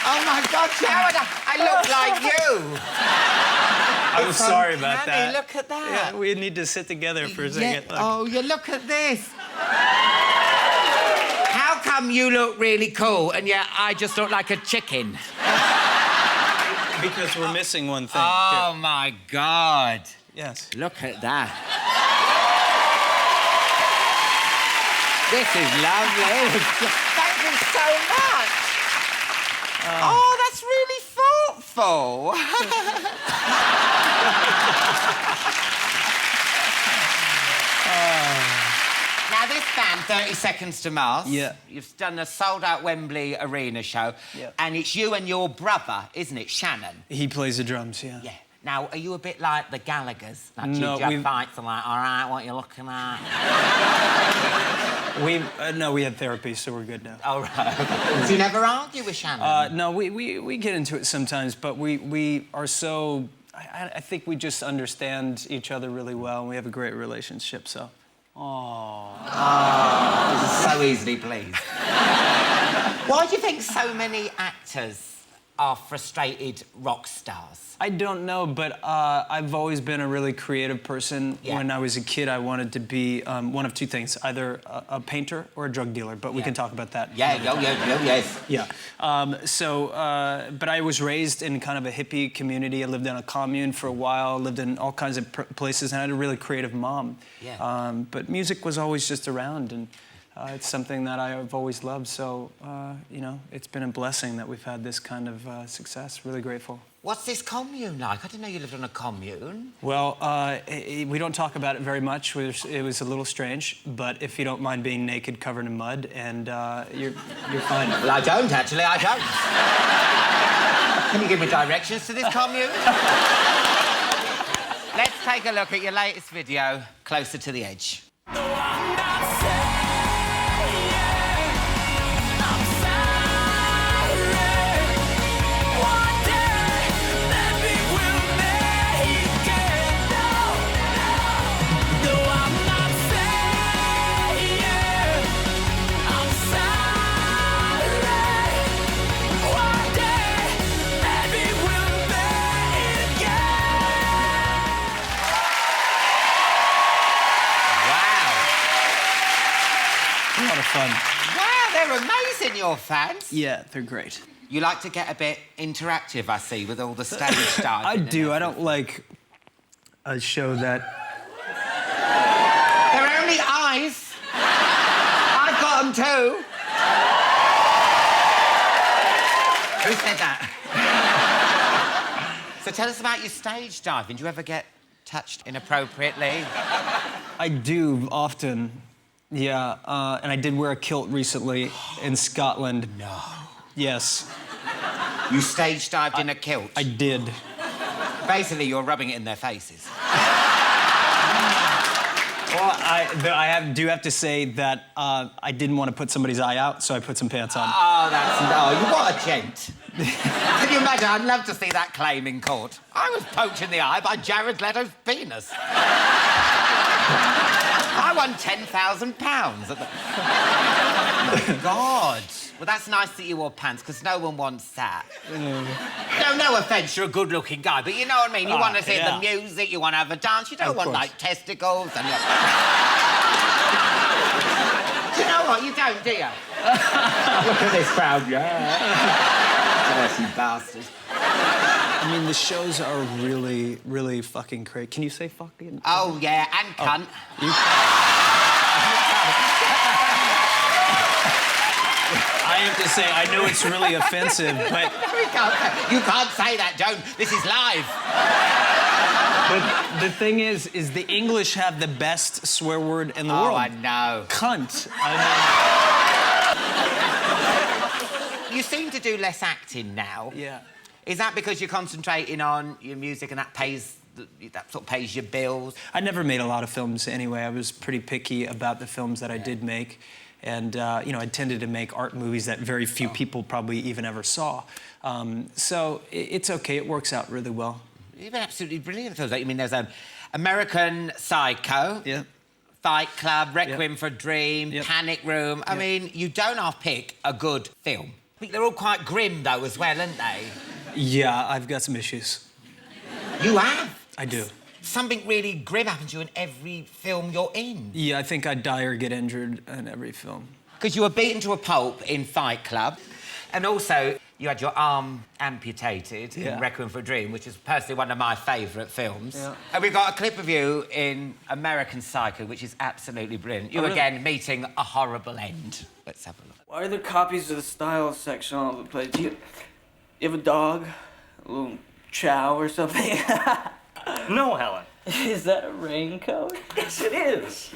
Oh, my God, Jared, I look like you. I'm sorry about Uncanny, that. Look at that. Yeah, we need to sit together for a second. Look. Oh, you look at this. How come you look really cool and yet I just look like a chicken? Because we're missing one thing. Oh, Here. my God. Yes. Look at that. This is lovely. Thank you so much. Oh, that's really thoughtful. Now, this band, 30 Seconds to Mars, Yeah. you've done a sold-out Wembley Arena show, Yeah. and it's you and your brother, isn't it, Shannon? He plays the drums, yeah. Yeah. Now, are you a bit like the Gallaghers? Like, No, do you have we've- fights and like, all right, what you looking at? No, we had therapy, so we're good now. All right. Do you never argue with Shannon? No, we get into it sometimes, but we are so... I think we just understand each other really well, and we have a great relationship, so... So easily pleased. Why do you think so many actors are frustrated rock stars? I don't know, but I've always been a really creative person. Yeah. When I was a kid, I wanted to be one of two things, either a painter or a drug dealer, but we Yeah. can talk about that. Yeah, yes. Yeah. But I was raised in kind of a hippie community. I lived in a commune for a while, lived in all kinds of places, and I had a really creative mom. Yeah. But music was always just around, and it's something that I've always loved. So, you know, it's been a blessing that we've had this kind of success. Really grateful. What's this commune like? I didn't know you lived on a commune. Well, we don't talk about it very much. It was a little strange, but if you don't mind being naked, covered in mud, and you're fine. Well, I don't, actually, I don't. Can you give me directions to this commune? Let's take a look at your latest video, Closer to the Edge. A lot of fun. Wow, they're amazing, your fans. Yeah, they're great. You like to get a bit interactive, I see, with all the stage stars. I do. I don't like a show that... They're only eyes. I've got them too. Who said that? So tell us about your stage diving. Do you ever get touched inappropriately? I do, often. Yeah, and I did wear a kilt recently in Scotland. No. Yes, You stage dived in a kilt? I did. Basically, you're rubbing it in their faces. Well, I do have to say that I didn't want to put somebody's eye out, so I put some pants on. Oh, that's... Oh, what a gent. Can you imagine? I'd love to see that claim in court. I was poked in the eye by Jared Leto's penis. I won £10,000 at the... Oh, God. Well, that's nice that you wore pants, because no one wants that. No offence, you're a good-looking guy, but you know what I mean? You want to see the music, you want to have a dance, you don't want, like, testicles and... Do you know what? You don't, do you? Look at this crowd, yeah. Dirty bastards. I mean, the shows are really, really fucking great. Can you say fucking? Oh, yeah, and cunt. I have to say, I know it's really offensive, but... You can't say that, Joan. This is live. But the thing is the English have the best swear word in the world. Oh, I know. Cunt. You seem to do less acting now. Yeah. Is that because you're concentrating on your music and that sort of pays your bills? I never made a lot of films anyway. I was pretty picky about the films that I did make. And, you know, I tended to make art movies that very few people probably even ever saw. So it's okay. It works out really well. You've been absolutely brilliant films. I mean, there's American Psycho, Yeah. Fight Club, Requiem for a Dream, Panic Room. I mean, you don't half-pick a good film. I think they're all quite grim, though, as well, aren't they? Yeah, I've got some issues. You have? I do. Something really grim happens to you in every film you're in. Yeah, I think I die or get injured in every film. Because you were beaten to a pulp in Fight Club, and also you had your arm amputated in Requiem for a Dream, which is personally one of my favourite films. Yeah. And we've got a clip of you in American Psycho, which is absolutely brilliant. You again meeting a horrible end. Let's have a look. Why are there copies of the style section all over the place? You have a dog? A little chow or something? No, Helen. Is that a raincoat? Yes, it is.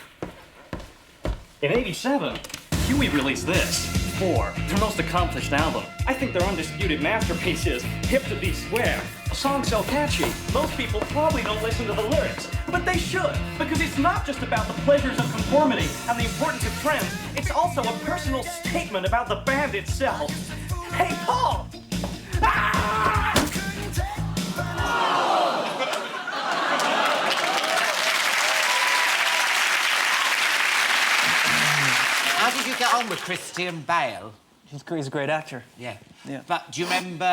In '87, Huey released this, 4, their most accomplished album. I think their undisputed masterpiece is Hip to Be Square. A song so catchy, most people probably don't listen to the lyrics, but they should, because it's not just about the pleasures of conformity and the importance of trends, it's also a personal statement about the band itself. Hey, Paul! Ah! How did you get on with Christian Bale? He's a great actor. Yeah. Yeah. But do you remember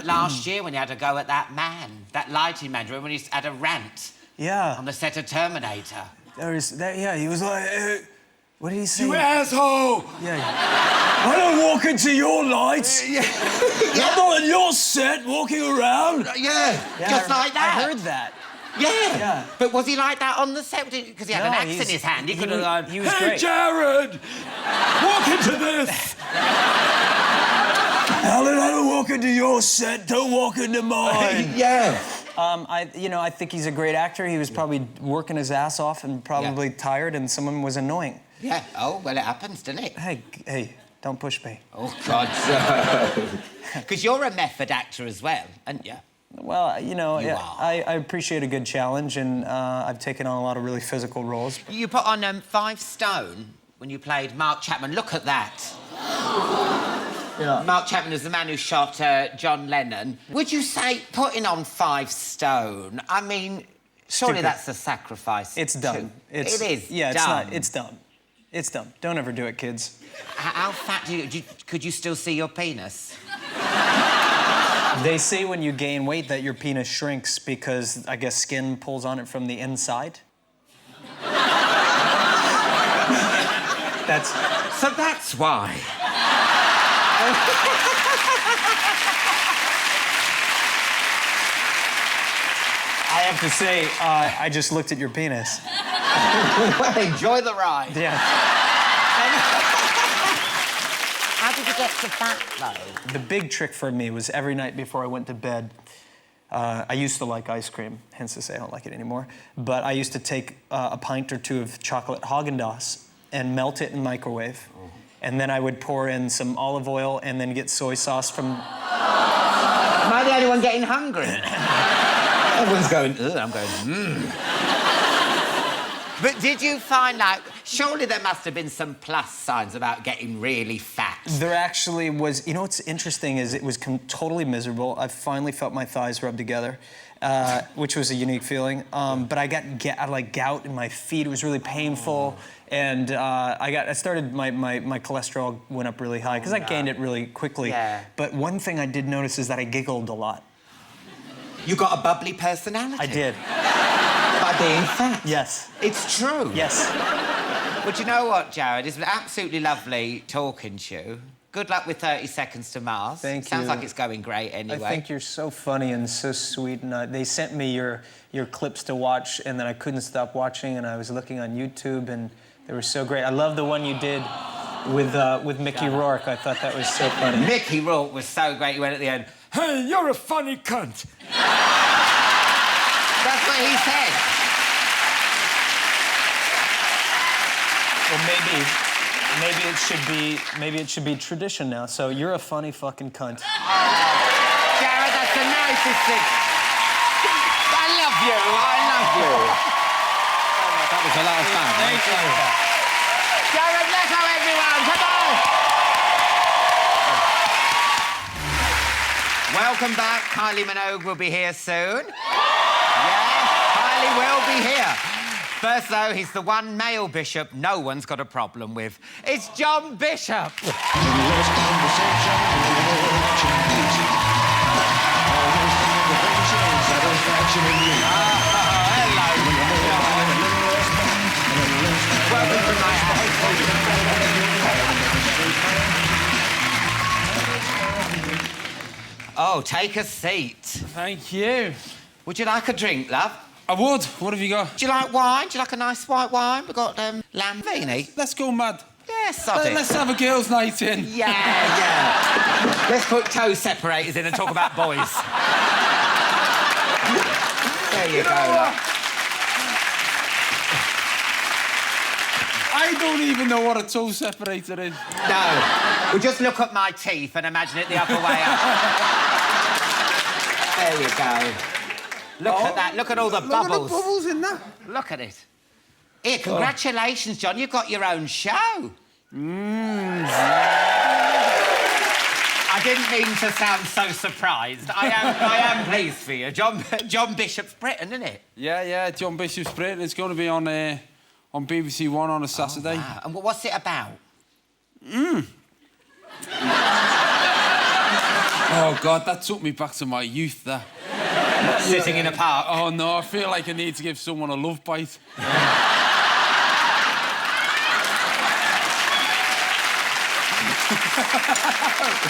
last year when you had to go at that man, that lighting man, when he had a rant Yeah. on the set of Terminator? He was like, what did he say? You asshole! Yeah. I don't walk into your lights. I'm not on your set walking around. Just like that. I heard that. Yeah. But was he like that on the set? Because he had an axe in his hand. He could have gone, he was hey, great. Jared! Walk into this! Alan, I don't walk into your set, don't walk into mine. I think he's a great actor. He was probably working his ass off and probably tired, and someone was annoying. Yeah. Oh, well, it happens, doesn't it? Hey, don't push me. Oh, God. Because you're a method actor as well, aren't you? Well, I appreciate a good challenge, and I've taken on a lot of really physical roles. You put on 5 stone when you played Mark Chapman. Look at that. Mark Chapman is the man who shot John Lennon. Would you say putting on 5 stone? I mean, surely that's a sacrifice. It's dumb. It is. Yeah, dumb. it's dumb. It's dumb. Don't ever do it, kids. How fat could you still see your penis? They say when you gain weight that your penis shrinks because, I guess, skin pulls on it from the inside. So that's why. I have to say, I just looked at your penis. Well, enjoy the ride. Yeah. How did you get to that, though? The big trick for me was every night before I went to bed, I used to like ice cream, hence to say I don't like it anymore, but I used to take a pint or 2 of chocolate Haagen-Dazs and melt it in microwave, and then I would pour in some olive oil and then get soy sauce from... Am I the only one getting hungry? Everyone's going, ugh, I'm going, But did you find out, surely there must have been some plus signs about getting really fat? There actually was, what's interesting is it was totally miserable. I finally felt my thighs rub together, which was a unique feeling. But I got gout in my feet. It was really painful. And my cholesterol went up really high because I gained it really quickly. Yeah. But one thing I did notice is that I giggled a lot. You got a bubbly personality. I did. By being fat. Yes. It's true. Yes. But you know what, Jared? It's been absolutely lovely talking to you. Good luck with 30 Seconds to Mars. Thank Sounds you. like it's going great anyway. I think you're so funny and so sweet, and they sent me your clips to watch, and then I couldn't stop watching, and I was looking on YouTube, and they were so great. I love the one you did with Mickey Rourke. I thought that was so funny. Mickey Rourke was so great. He went at the end, "Hey, you're a funny cunt." That's what he said. Well, maybe it should be tradition now. So you're a funny fucking cunt. Jared, that's the nicest thing. I love you. That was a lot of fun. Thank you. Jared Leto, everyone, come on! Welcome back. Kylie Minogue will be here soon. Yes, Kylie will be here. First, though, he's the one male bishop no one's got a problem with. It's John Bishop. Oh, take a seat. Thank you. Would you like a drink, love? I would. What have you got? Do you like wine? Do you like a nice white wine? We've got Lamborghini. Let's go mad. Yeah, sod it. Let's have a girls' night in. Yeah. Let's put toe separators in and talk about boys. There you go. I don't even know what a toe separator is. No. Well, just look at my teeth and imagine it the other way up. There you go. Look at that. Look at all the bubbles. Look at the bubbles in that. Look at it. Here, congratulations, John. You've got your own show. I didn't mean to sound so surprised. I am pleased for you. John Bishop's Britain, isn't it? Yeah, John Bishop's Britain. It's going to be on BBC One on a Saturday. Oh, wow. And what's it about? Oh, God, that took me back to my youth, that. Sitting in a park. Oh, no, I feel like I need to give someone a love bite.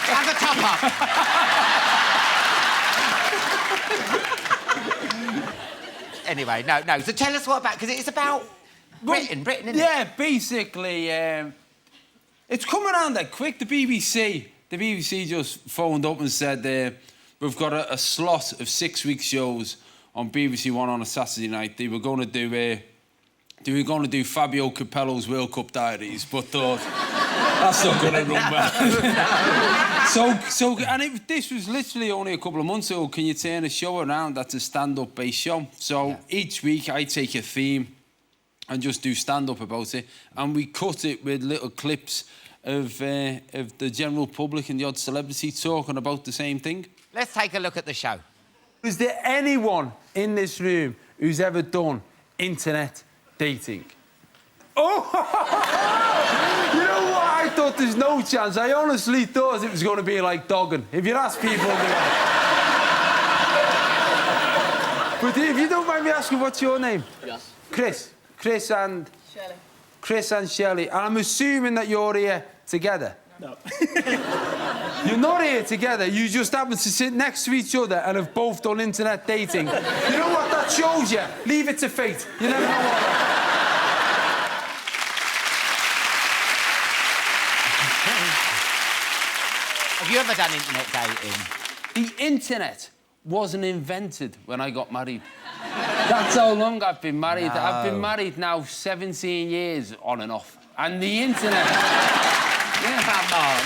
Have a top up. Anyway, no. So tell us what about... Because it's about Britain, isn't it? Yeah, basically, it's come around that quick. The BBC just phoned up and said we've got a slot of 6-week shows on BBC One on a Saturday night. They were going to do Fabio Capello's World Cup Diaries, but thought that's not going to run well. This was literally only a couple of months ago. Can you turn a show around that's a stand-up based show? So each week I take a theme and just do stand-up about it, and we cut it with little clips of the general public and the odd celebrity talking about the same thing. Let's take a look at the show. Is there anyone in this room who's ever done internet dating? Oh! You know what? I thought there's no chance. I honestly thought it was going to be like dogging. If you ask people... But if you don't mind me asking, what's your name? Yes. Chris and... Shelley. Chris and Shelley. And I'm assuming that you're here together. No. You're not here together. You just happen to sit next to each other and have both done internet dating. You know what that shows you? Leave it to fate. You never know what... Have you ever done internet dating? The internet wasn't invented when I got married. That's how long I've been married. No. I've been married now 17 years on and off. And the internet... Come on,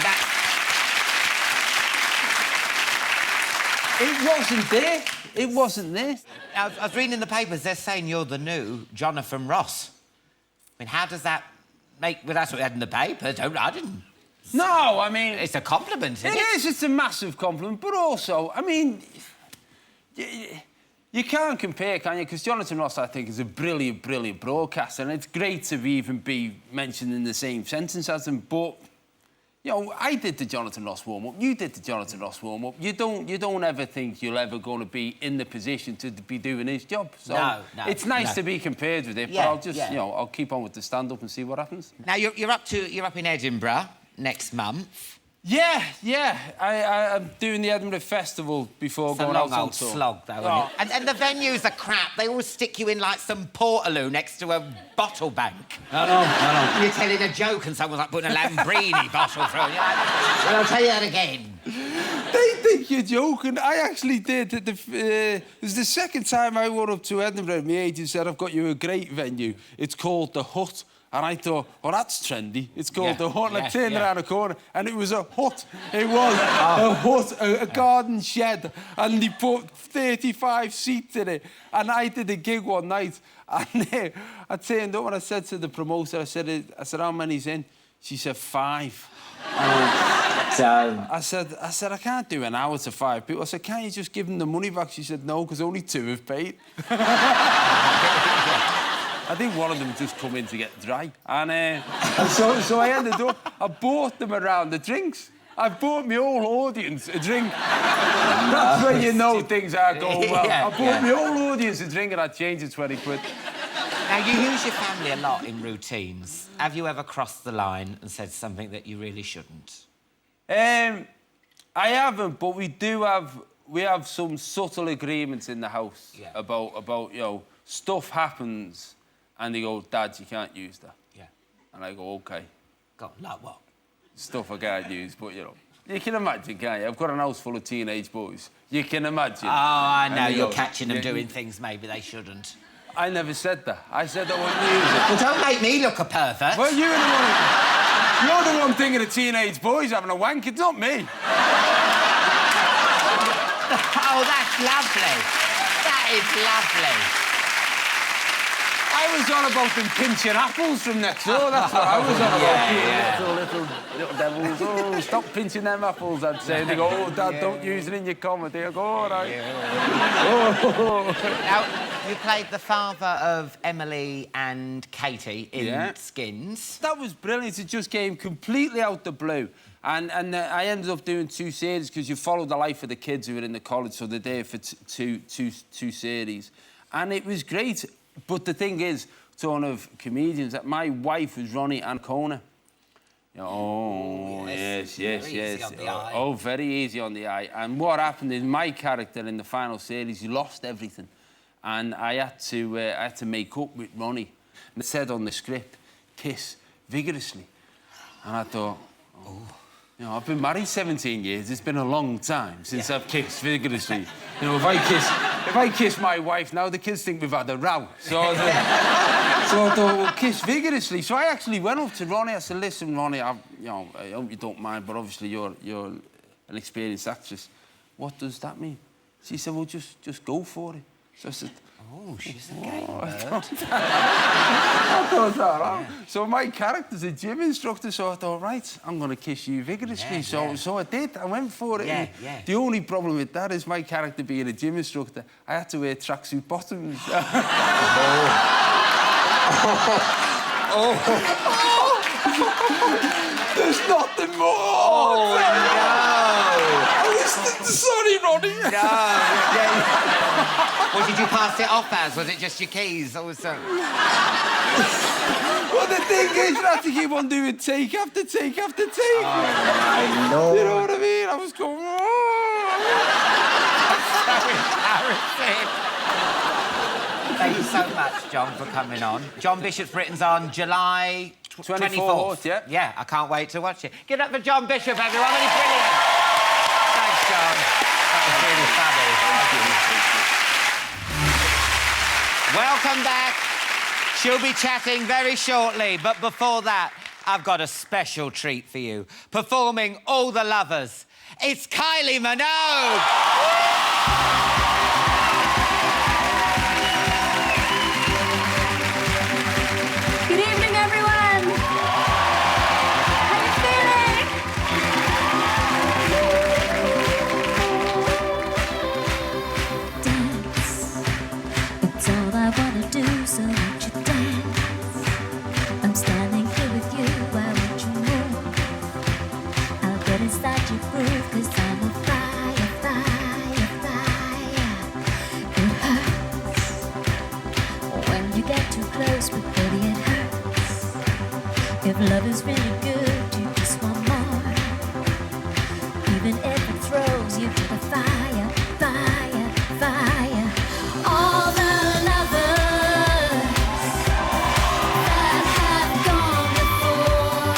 It wasn't there. It wasn't there. I was reading in the papers, they're saying you're the new Jonathan Ross. I mean, how does that make... Well, that's what they had in the paper. I didn't... No, I mean... It's a compliment, isn't it? It is. It's a massive compliment. But also, I mean... You can't compare, can you? Because Jonathan Ross, I think, is a brilliant, brilliant broadcaster, and it's great to even be mentioned in the same sentence as him. But, you know, I did the Jonathan Ross warm-up. You did the Jonathan Ross warm-up. You don't ever think you're ever going to be in the position to be doing his job. So no, it's nice to be compared with it, but I'll just, you know, I'll keep on with the stand-up and see what happens. Now, you're up in Edinburgh next month. Yeah. I'm doing the Edinburgh Festival before It's a going long out on old tour. slog, though, isn't it? And the venues are crap. They always stick you in, like, some Portaloo next to a bottle bank. I know. You're telling a joke and someone's, like, putting a Lambrini bottle through. You're like, well, I'll tell you that again. They think you're joking. I actually did. It was the second time I went up to Edinburgh. My agent said, I've got you a great venue. It's called The Hut. And I thought, oh, that's trendy. It's called The Hut. And I turned around the corner, and it was a hut. It was a hut, a garden shed. And they put 35 seats in it. And I did a gig one night. And I turned up and I said to the promoter, I said, how many's in? She said, 5. I said, I can't do an hour to 5 people. I said, can't you just give them the money back? She said, no, because only 2 have paid. I think one of them just come in to get dry. And so I ended up, I bought them around the drinks. I bought my whole audience a drink. That's when you know things are going well. I bought my whole audience a drink and I changed it 20 quid. Now, you use your family a lot in routines. Have you ever crossed the line and said something that you really shouldn't? I haven't, but we have some subtle agreements in the house about you know, stuff happens and they go, Dad, you can't use that. Yeah. And I go, OK. God, like what? Stuff I can't use, but, you know, you can imagine, can't you? I've got an house full of teenage boys. You can imagine. Oh, I know, you're catching them doing things maybe they shouldn't. I never said that. I said I wouldn't use it. Well, don't make me look a pervert. Well, you're the one thinking of teenage boys having a wank. It's not me. Oh, that's lovely. That is lovely. I was on about them pinching apples from next door. That's what I was on about. Little devils. Oh, stop pinching them apples, I'd say. And they go, oh, Dad, don't use it in your comedy. I go, all right. Now, you played the father of Emily and Katie in Skins. That was brilliant. It just came completely out the blue. And I ended up doing 2 series because you follow the life of the kids who were in the college, so they're there for two series. And it was great. But the thing is, ton of comedians, that my wife was Ronnie Ancona. Oh, yes. Oh, very easy on the eye. And what happened is my character in the final series, he lost everything. And I had to make up with Ronnie. And it said on the script, kiss vigorously. And I thought, oh. You know, I've been married 17 years. It's been a long time since I've kissed vigorously. You know, if I kiss my wife now, the kids think we've had a row. So I thought, well, kiss vigorously. So I actually went up to Ronnie. I said, listen, Ronnie, I hope you don't mind, but obviously you're an experienced actress. What does that mean? She said, well, just go for it. So I said, oh, she's a game bird. I thought that. So my character's a gym instructor, so I thought, right, I'm going to kiss you vigorously. So I did. I went for it. The only problem with that is my character being a gym instructor, I had to wear tracksuit bottoms. There's nothing more. Oh, no. Sorry, Ronnie. No. What did you pass it off as? Was it just your keys or something? Well, the thing is, you have to keep on doing take after take after take. Oh, my Lord. You know what I mean? I was going, So embarrassing. Thank you so much, John, for coming on. John Bishop's Britain's on July 24th. Yeah, I can't wait to watch it. Give it up for John Bishop, everyone. Really brilliant. Thanks, John. That was really funny. Welcome back. She'll be chatting very shortly, but before that, I've got a special treat for you. Performing All the Lovers, it's Kylie Minogue! Good evening, everyone! How you feeling? Dance. It's all I wanna do, so won't you dance? I'm standing here with you, why won't you move? I'll get inside your groove, 'cause I'm a fire, fire, fire. It hurts when you get too close, but baby, it hurts. If love is really good, you just want more. even if it throws you to the fire, fire, fire. All the lovers that have gone before,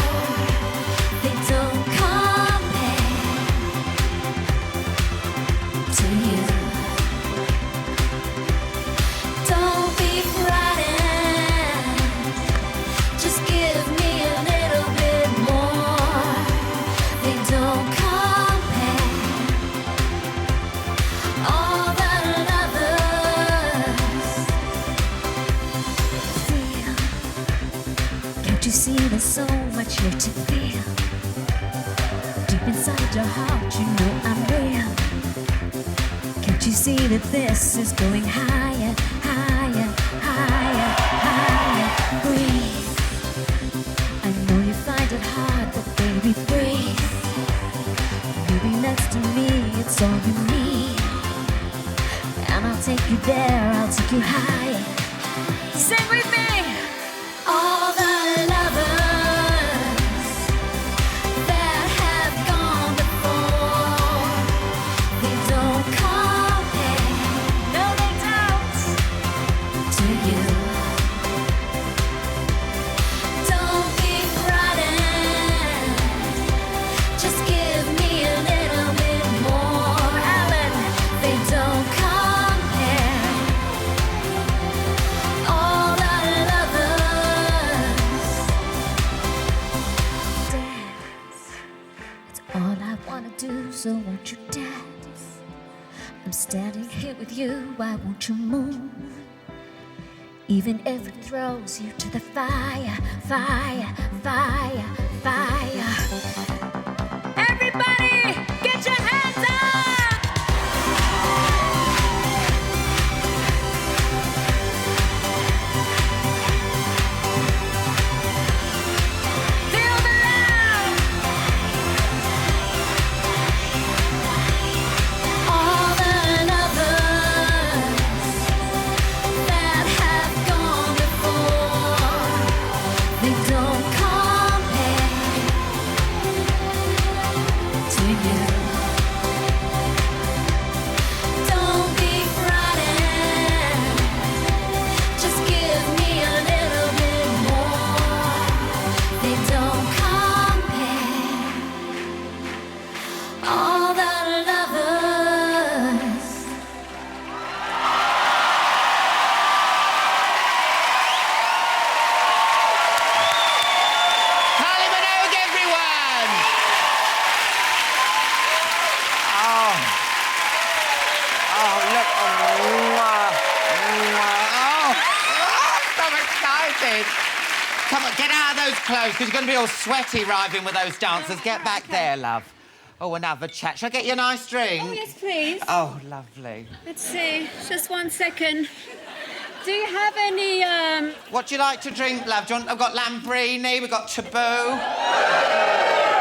they don't compare to you. Don't be frightened, just give me a little bit more. They don't compare. All the lovers feel. Can't you see there's so much here to feel? Deep inside your heart, you know I'm real. Can't you see that this is going higher, higher, higher, higher? Breathe. I know you find it hard, but baby, breathe. You be next to me, it's all you need. And I'll take you there, I'll take you higher. Sing with me. All the lovers that have gone before, they don't compare. No, they don't. To you. Don't be frightened. Just give me a little bit more. Alan, they don't compare. All the lovers dance. It's all I wanna do, so won't you dance? I'm standing here with you, why won't you move? Even if it throws you to the fire, fire, fire, fire. Everybody, get your hands up! Feel the love! All the lovers that have gone before, they don't compare to you. Don't be frightened, just give me a little bit more. They don't compare. All the lovers. Kylie Minogue, everyone! Oh. Oh, look. So excited. Come on, get out of those clothes, because you're going to be all sweaty arriving with those dancers. Get back there, love. Oh, another chat. Shall I get you a nice drink? Oh, yes, please. Oh, lovely. Let's see. Just 1 second. Do you have any, What do you like to drink, love? Do you want... I've got Lambrini, we've got Taboo.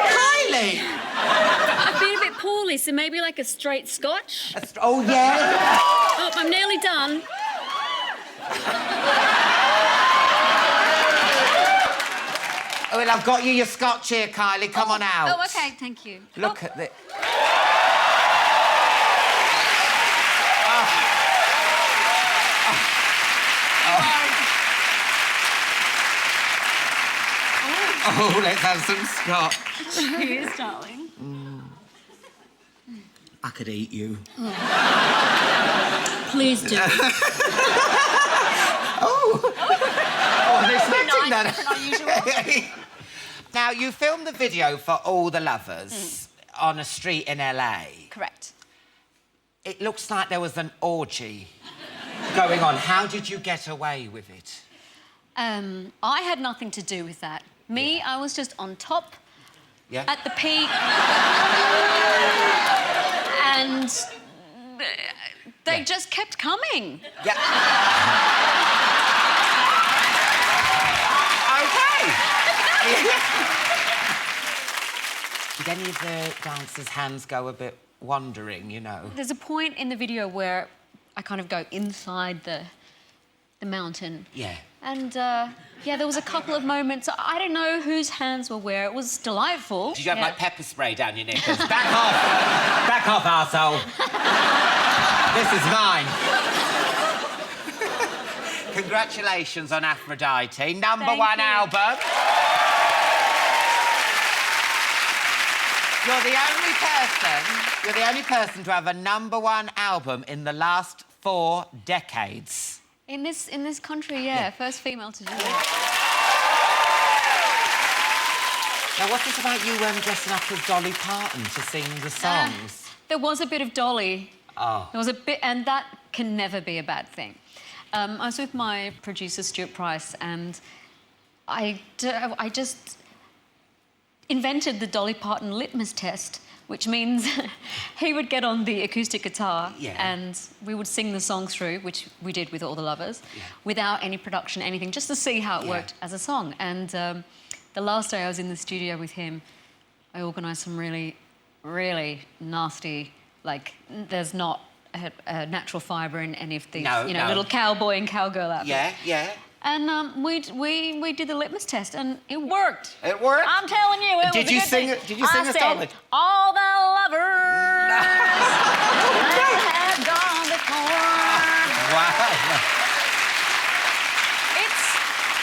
Kylie! I've been a bit poorly, so maybe like a straight scotch? Oh, yeah? Oh, I'm nearly done. Oh, well, I've got you your scotch here, Kylie. Come on out. Oh, okay, thank you. Look at this. Oh, let's have some scotch. Cheers, darling. I could eat you. Please do. Oh, I was expecting that. Unusual. Now, you filmed the video for All the Lovers on a street in LA. Correct. It looks like there was an orgy going on. How did you get away with it? I had nothing to do with that. Me, I was just on top Yeah? at the peak. And they just kept coming. Yeah. Okay. Did any of the dancers' hands go a bit wandering, you know? There's a point in the video where I kind of go inside the mountain. Yeah. And yeah, there was a couple of moments. I don't know whose hands were where. It was delightful. Did you have like pepper spray down your knickers? Back off! Back off, arsehole. This is mine. Congratulations on Aphrodite, number Thank one you. album. You're the only person to have a number one album in the last 4 decades. In this country, yeah, first female to do it. Now, what's this about you dressing up as Dolly Parton to sing the songs? There was a bit of Dolly. Oh. There was a bit, and that can never be a bad thing. I was with my producer, Stuart Price, and I just invented the Dolly Parton litmus test, which means he would get on the acoustic guitar and we would sing the song through, which we did with All the Lovers, without any production, anything, just to see how it worked as a song. And the last day I was in the studio with him, I organised some really, really nasty, like, there's not a natural fibre in any of these, little cowboy and cowgirl outfits. Yeah, yeah. And we did the litmus test, and it worked. It worked? I'm telling you, it was a good thing. Did you sing a song? All the lovers that had gone before. Wow.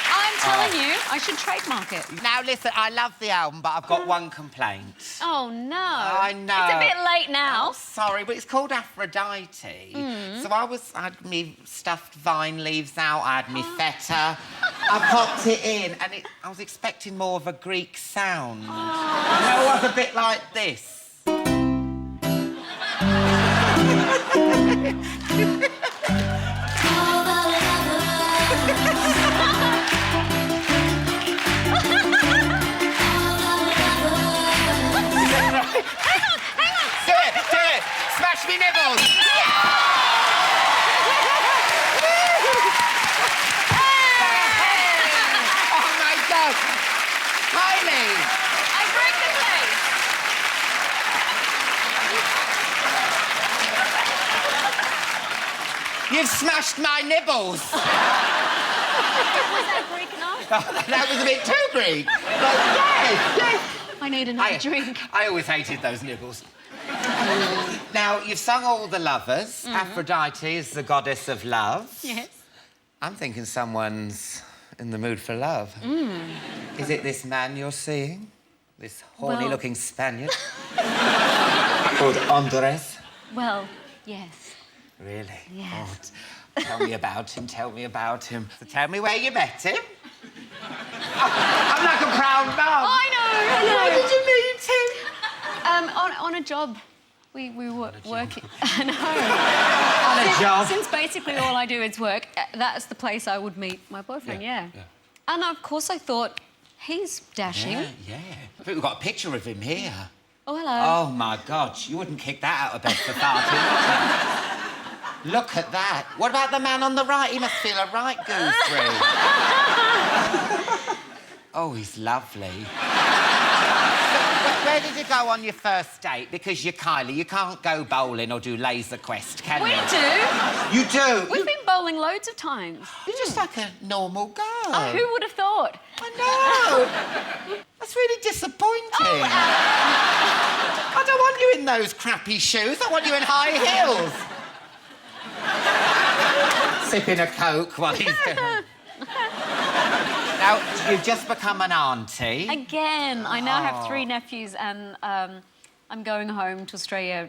I'm telling you, I should trademark it. Now, listen, I love the album, but I've got one complaint. Oh, no. I know. It's a bit late now. Oh, sorry, but it's called Aphrodite. So I had me stuffed vine leaves out, I had me feta. I popped it in, and I was expecting more of a Greek sound. Oh. It was a bit like this. Smash me nipples! Oh my God! Kylie! I break the place. You've smashed my nibbles! Was that Greek enough? That was a bit too Greek. But yes. I need another drink. I always hated those nibbles. Now, you've sung All the Lovers. Aphrodite is the goddess of love. Yes. I'm thinking someone's in the mood for love. Is it this man you're seeing? This horny-looking Spaniard? Called Andres? Well, yes. Really? Yes. Oh, tell me about him, tell me about him. So tell me where you met him. I'm like a proud mum. I know. Where did you meet him? On a job. We were working. I know. On a job? Since basically all I do is work, that's the place I would meet my boyfriend, yeah. And of course I thought, he's dashing. Yeah. I think we've got a picture of him here. Oh, hello. Oh, my God. You wouldn't kick that out of bed for farting. Look at that. What about the man on the right? He must feel a right gooseberry. Oh, he's lovely. Where did you go on your first date? Because you're Kylie, you can't go bowling or do laser quest, can We you? do. You do? We've been bowling loads of times. You're just like a normal girl. Oh, who would have thought? I know. That's really disappointing. Oh, I don't want you in those crappy shoes. I want you in high heels. Sipping a Coke while he's doing... Now, you've just become an auntie. Again, I now have 3 nephews, and I'm going home to Australia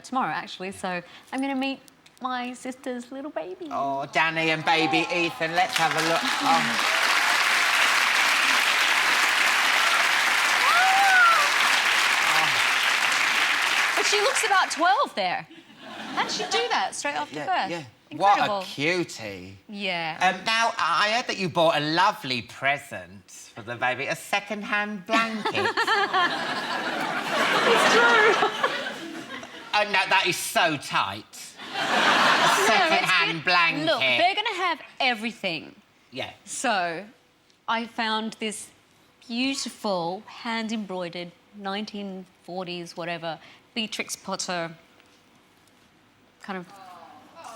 tomorrow, actually, so I'm going to meet my sister's little baby. Oh, Danny and baby Ethan, let's have a look. Oh. But she looks about 12 there. How'd she do that straight after birth? Yeah. Incredible. What a cutie. Yeah. Now, I heard that you bought a lovely present for the baby, a second-hand blanket. It's true. Oh, no, that is so tight. A second-hand blanket. Look, they're going to have everything. Yeah. So, I found this beautiful, hand-embroidered, 1940s, whatever, Beatrix Potter kind of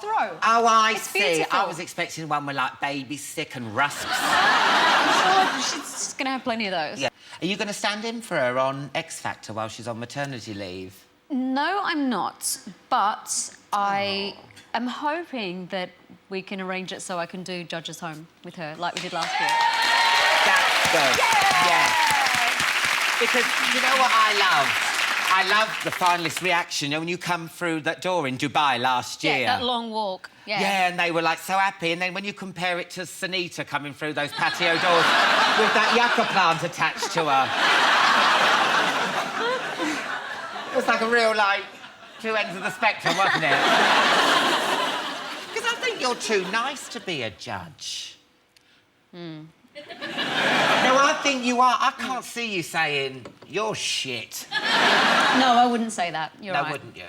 throw. Oh, I It's see. beautiful. I was expecting one with, like, baby stick and rusks. I'm sure she's going to have plenty of those. Yeah. Are you going to stand in for her on X Factor while she's on maternity leave? No, I'm not. But I am hoping that we can arrange it so I can do Judge's Home with her, like we did last year. That's good. Yeah. Because you know what I love? I love the finalist reaction, you know, when you come through that door in Dubai last year. Yeah, that long walk. Yeah. Yeah, and they were, like, so happy. And then when you compare it to Sunita coming through those patio doors with that yucca plant attached to her. It was like a real, like, two ends of the spectrum, wasn't it? Because I think you're too nice to be a judge. No, I think you are. I can't see you saying, you're shit. No, I wouldn't say that. You're right. No, wouldn't you?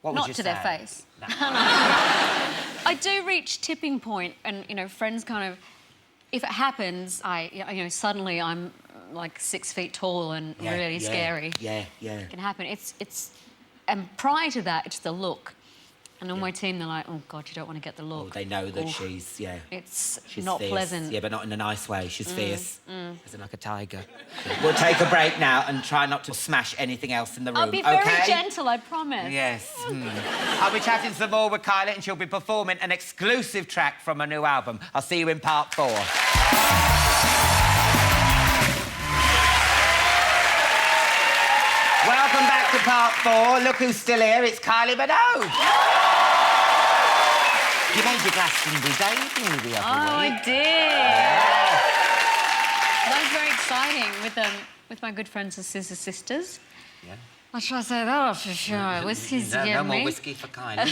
What would Not you to say? their face. I do reach tipping point, and you know, friends kind of. If it happens, suddenly I'm like 6 feet tall and really scary. Yeah. It can happen. And prior to that, it's the look. And on my team, they're like, oh God, you don't want to get the look. Oh, they know that she's She's not fierce. pleasant. Yeah, but not in a nice way. She's fierce. As in like a tiger. We'll take a break now and try not to smash anything else in the room. I'll be very okay? gentle, I promise. Yes. I'll be chatting some more with Kylie and she'll be performing an exclusive track from a new album. I'll see you in part 4. Welcome back to part 4. Look who's still here. It's Kylie Minogue. You made your Glastonbury debut the other week. I did. Yeah. That was very exciting with my good friends, the Scissor Sisters. Yeah. I'll try to say that off for sure. Whiskey's No more whiskey for Kylie.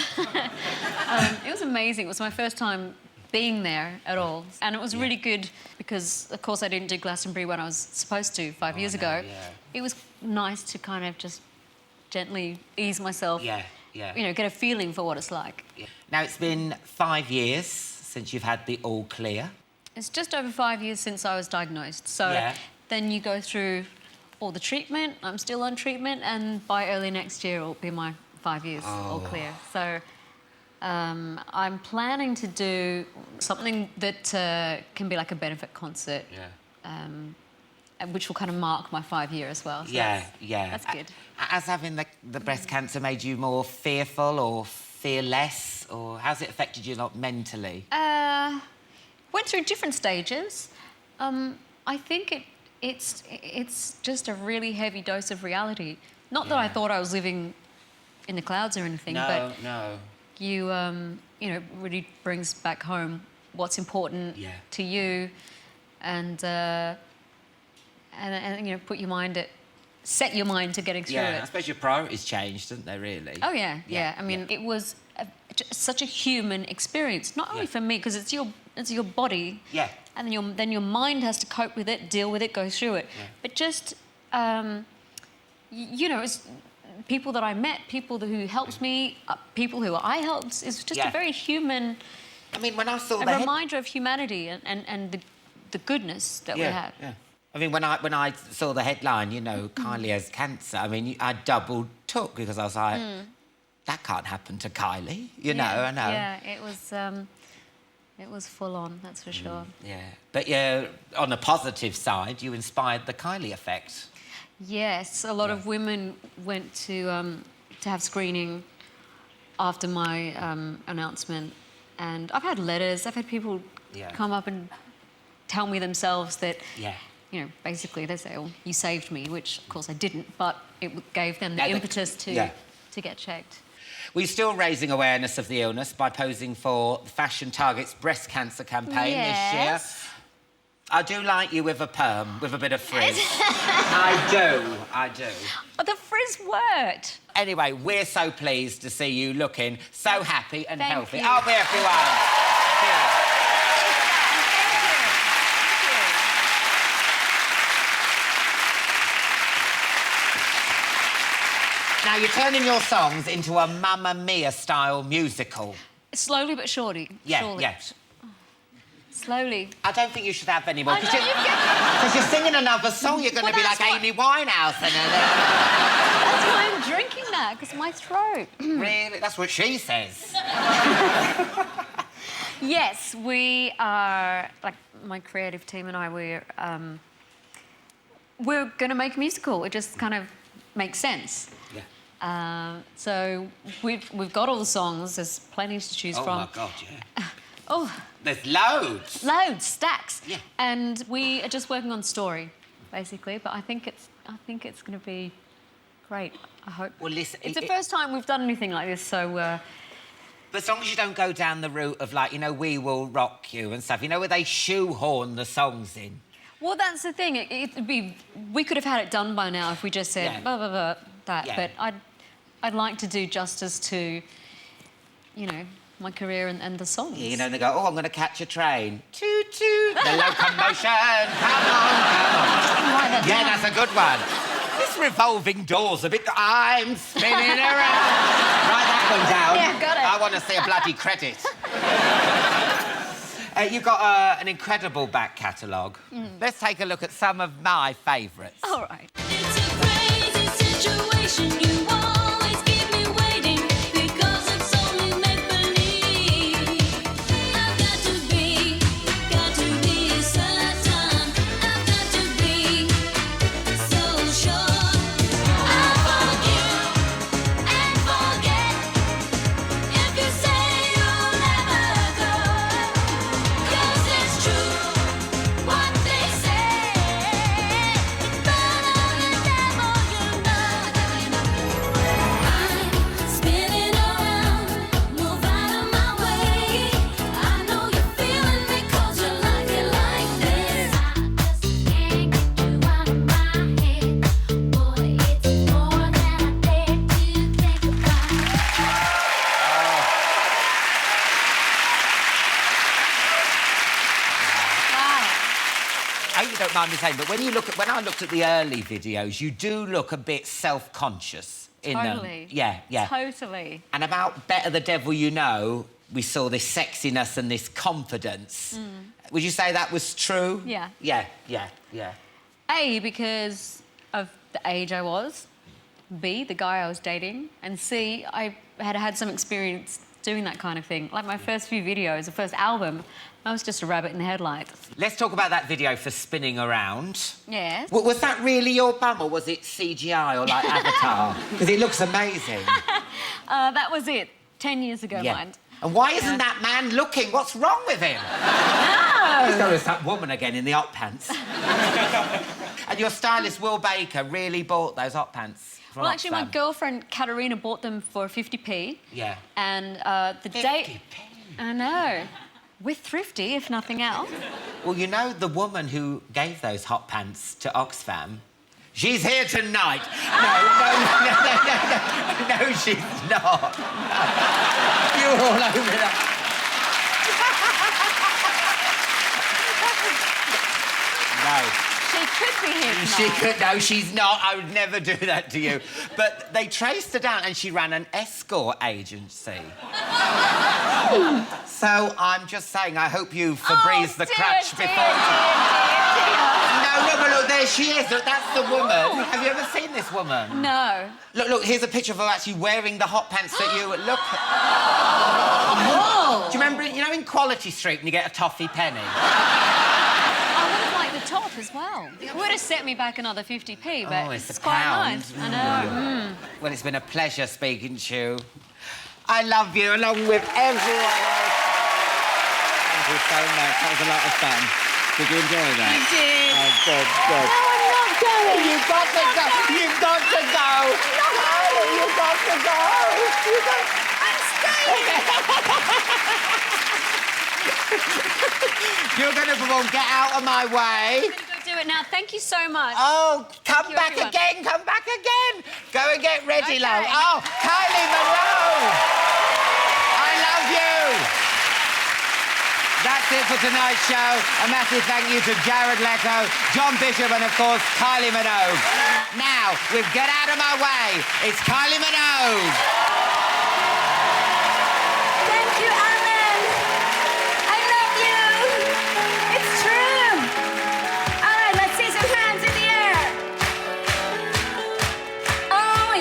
It was amazing. It was my first time being there at all. And it was really good because, of course, I didn't do Glastonbury when I was supposed to 5 years ago. Yeah. It was nice to kind of just gently ease myself. Yeah. You know, get a feeling for what it's like. Yeah. Now, it's been 5 years since you've had the all clear. It's just over 5 years since I was diagnosed. So then you go through all the treatment. I'm still on treatment, and by early next year, it'll be my 5 years all clear. So I'm planning to do something that can be like a benefit concert. Which will kind of mark my 5 year as well. So that's good. Has having the breast cancer made you more fearful or fearless, or how's it affected you like mentally? Went through different stages. I think it's just a really heavy dose of reality. Not that I thought I was living in the clouds or anything, but you know, really brings back home what's important to you, and you know, set your mind to getting through it. I suppose your priorities changed, didn't they, really? Oh, yeah. I mean, it was such a human experience, not only for me, because it's your body. Yeah. And then your mind has to cope with it, deal with it, go through it. Yeah. But just, you know, it's people that I met, people who helped me, people who I helped. It's just a very human... I mean, when I saw a reminder of humanity and the goodness that we have. Yeah. I mean, when I saw the headline, you know, Kylie has cancer, I mean, I double took because I was like, that can't happen to Kylie, you know, I know. Yeah, it was full on, that's for sure. Yeah, but on the positive side, you inspired the Kylie effect. Yes, a lot of women went to have screening after my announcement, and I've had letters, I've had people come up and tell me themselves that, you know, basically they say, oh, you saved me, which of course I didn't, but it gave them the impetus to get checked. We're still raising awareness of the illness by posing for the Fashion Target's breast cancer campaign this year. I do like you with a perm, with a bit of frizz. I do. But the frizz worked. Anyway, we're so pleased to see you looking so happy and healthy. You. Aren't we, everyone? Now, you're turning your songs into a Mamma Mia-style musical. Slowly but surely. Yeah. Slowly. I don't think you should have any more. Because you're singing another song, you're going to be like Amy Winehouse. That's why I'm drinking that, because my throat. Really? That's what she says. Yes, we are, like, my creative team and I, we're going to make a musical. It just kind of makes sense. Yeah. So we've got all the songs. There's plenty to choose from. Oh, my God, yeah. Oh. There's loads. Loads, stacks. Yeah. And we are just working on story, basically. But I think it's going to be great. I hope. Well, listen, it's the first time we've done anything like this, so. But as long as you don't go down the route of, like, you know, We Will Rock You and stuff, you know, where they shoehorn the songs in. Well, that's the thing. It'd be. We could have had it done by now if we just said blah blah blah that. Yeah. But I'd like to do justice to, you know, my career and the songs. Yeah, you know, they go, oh, I'm going to catch a train. Toot, toot, the locomotion, come on. Yeah, that's a good one. This revolving door's a bit... I'm spinning around. Write that one down. Yeah, got it. I want to see a bloody credit. You've got an incredible back catalogue. Let's take a look at some of my favourites. All right. It's a crazy situation. You always keep me waiting because it's only make-believe. I've got to be certain. I've got to be so sure. I'll forgive and forget if you say you'll never go. 'Cause it's true what they say. It's better than devil, you know. I'm spinning around, move out of my way. I know you're feeling me 'cause you like it like this. I just can't get you out of my head. Boy, it's more than I dare to think about. I hope you don't mind me saying, but when I looked at the early videos, you do look a bit self-conscious in them. Totally. Yeah, yeah. Totally. And about Better the Devil You Know, we saw this sexiness and this confidence. Would you say that was true? Yeah. Yeah. A, because of the age I was. B, the guy I was dating. And C, I had some experience doing that kind of thing. Like my first few videos, the first album, I was just a rabbit in the headlights. Let's talk about that video for Spinning Around. Yes. Was that really your bum, or was it CGI or like Avatar? Because it looks amazing. That was it. 10 years ago, mind. And why isn't that man looking? What's wrong with him? No! He's going with that woman again in the hot pants. And your stylist, Will Baker, really bought those hot pants from Well, actually, my Oxfam. girlfriend, Katarina, bought them for 50p. Yeah. And the day... 50p? I know. We're thrifty, if nothing else. Well, you know, the woman who gave those hot pants to Oxfam, she's here tonight. No, she's not. You're all over that. No. She could be here tonight. She could. No, she's not. I would never do that to you. But they traced her down and she ran an escort agency. So I'm just saying, I hope you Febreze the crutch before... No, look, there she is. Look, that's the woman. Have you ever seen this woman? No. Look, here's a picture of her actually wearing the hot pants that you... Look. Whoa. Do you remember, you know, in Quality Street when you get a toffee penny? I would have liked the top as well. It would have set me back another 50p, but Oh, it's a quite pound. nice. I know. Well, it's been a pleasure speaking to you. I love you, along with everyone else. Thank you so much. That was a lot of fun. Did you enjoy that? You did. Oh, good, good. No, I'm not going. You've got to go. You've got to go. No, you've got to go. I'm staying. You're going to perform Get Out of My Way. I'm going to go do it now. Thank you so much. Oh, come you, back everyone. again, come back again. Go and get ready, Okay. love. Oh, Kylie Minogue. I love you. That's it for tonight's show. A massive thank you to Jared Leto, John Bishop, and of course, Kylie Minogue. Now, with Get Out of My Way, it's Kylie Minogue. Thank you, Alan. I love you. It's true. All right, let's see some hands in the air. Oh,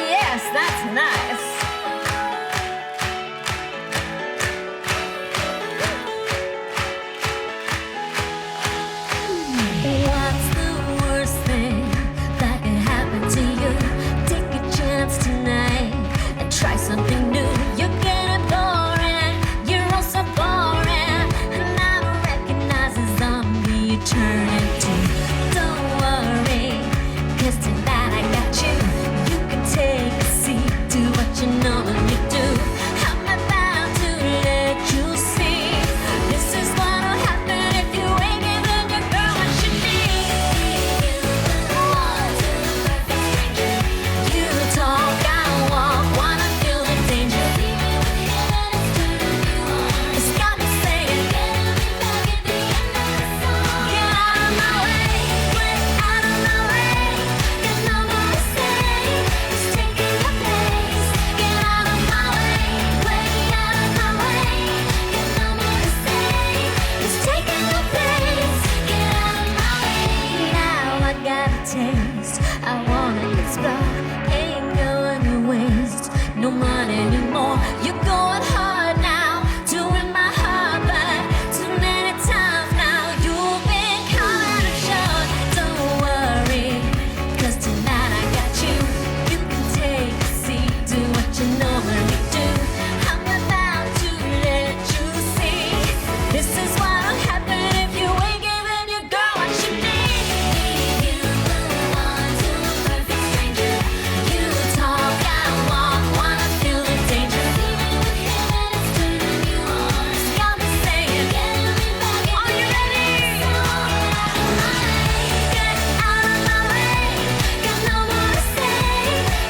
got a taste. I wanna explore, ain't going to waste no money anymore. You're going hard now, doing my heart back too many times now. You've been calling it short, don't worry, 'cause tonight I got you. You can take a seat, do what you normally do. I'm about to let you see. This is what'll happen if you ain't giving your girl what she needs. You move on to a perfect stranger. You talk, I walk, wanna feel the danger. Even with him and it's turning you on. It's got me saying, get me back. Are you ready? Get out of my way. Got no more to say.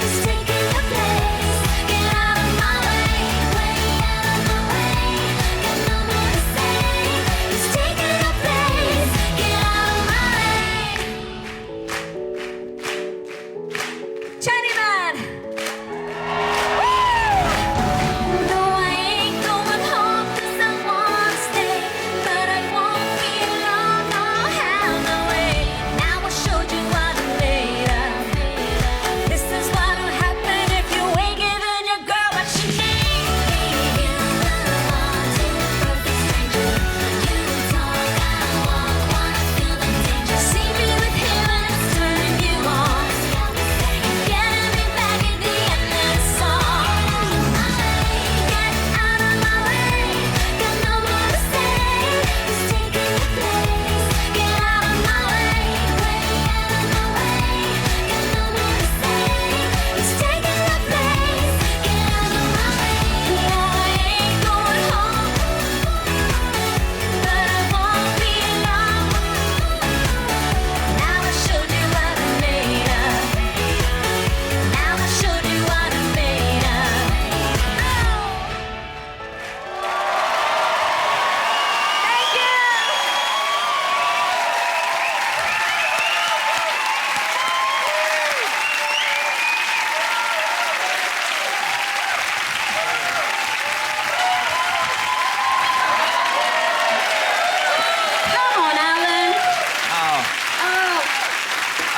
It's taking your place. Get out of my way. Way out of my way. Got no more to say. It's taking your place. Get out of my way. Chatty Man. No, I ain't going home 'cause I wanna stay, but I won't be long. I'll have my way. Now I showed you what I made of. This is what'll happen if you ain't giving your girl what she needs. You move on to a perfect stranger. You talk, I walk, wanna feel the danger. See me with him and it's turning you on. Getting me back at the end of the song. Get out of my way. Got no more to say. It's taking your place. Get out of my way. Way out of my way. Got no more to say. It's taking your place. Get out of my way. No, I ain't going home, but I won't be long. Now I showed you what I'm made of. Now I showed you what I'm made of. Thank you. Come on, Alan.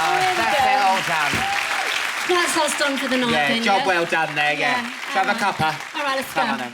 Oh, that's it, all done. That's us done for the night, Yeah, then, job well done there, yeah. Yeah. Shall I have a cuppa? All right, let's Come go. on then.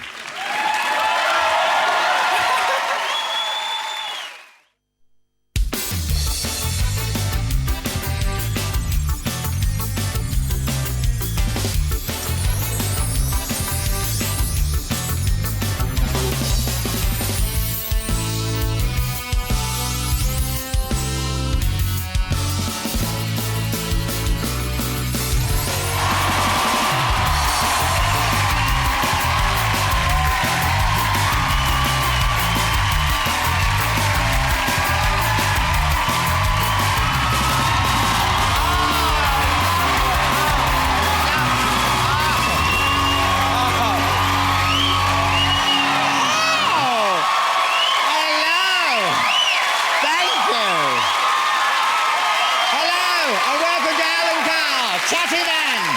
Chatty Man!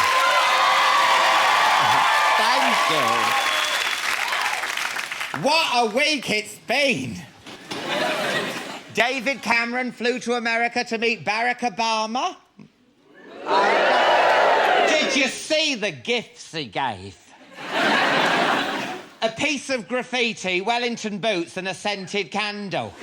Thank you. What a week it's been. David Cameron flew to America to meet Barack Obama. Did you see the gifts he gave? A piece of graffiti, Wellington boots and a scented candle.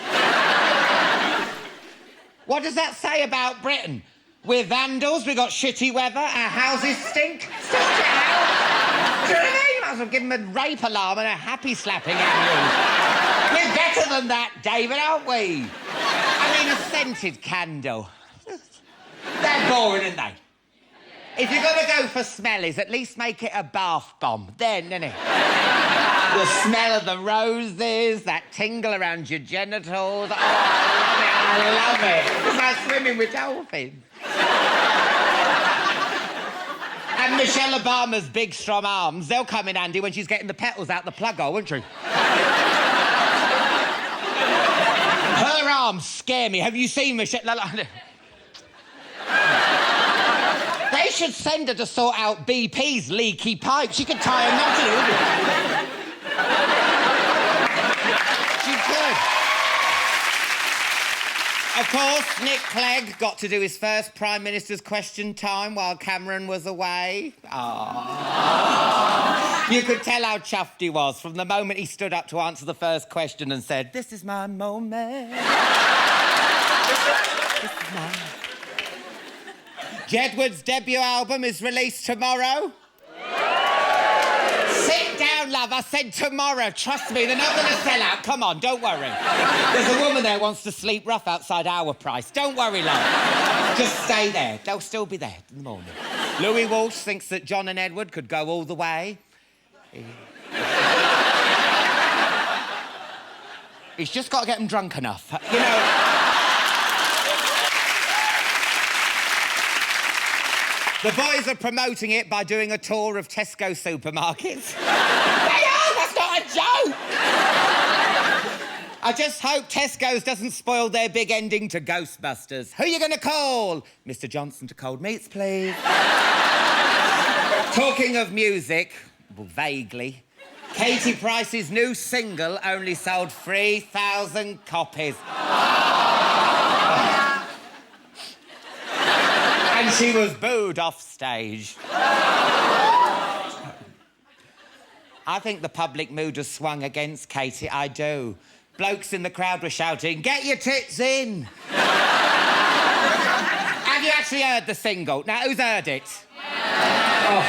What does that say about Britain? We're vandals, we got shitty weather, our houses stink. Sort it out. Do you know what I mean? Might as well give them a rape alarm and a happy slapping annual. We're better than that, David, aren't we? I mean, a scented candle. They're boring, aren't they? If you're going to go for smellies, at least make it a bath bomb. Then, innit? The smell of the roses, that tingle around your genitals. Oh, I love it. It's like swimming with dolphins. And Michelle Obama's big, strong arms, they'll come in handy when she's getting the petals out the plug hole, won't she? Her arms scare me. Have you seen Michelle? They should send her to sort out BP's leaky pipe. She could tie a knot in it, wouldn't she? She could. Of course, Nick Clegg got to do his first Prime Minister's question time while Cameron was away. Aww. You could tell how chuffed he was from the moment he stood up to answer the first question and said, "This is my moment." This is mine. Jedward's debut album is released tomorrow. Sit down, love. I said tomorrow. Trust me, they're not going to sell out. Come on, don't worry. There's a woman there who wants to sleep rough outside our price. Don't worry, love. Just stay there. They'll still be there in the morning. Louis Walsh thinks that John and Edward could go all the way. He's just got to get them drunk enough. You know... The boys are promoting it by doing a tour of Tesco supermarkets. They are! That's not a joke! I just hope Tesco's doesn't spoil their big ending to Ghostbusters. Who are you going to call? Mr. Johnson to cold meats, please. Talking of music, well, vaguely, Katie Price's new single only sold 3,000 copies. And she was booed off stage. I think the public mood has swung against Katie, I do. Blokes in the crowd were shouting, "Get your tits in!" Have you actually heard the single? Now, who's heard it? Oh,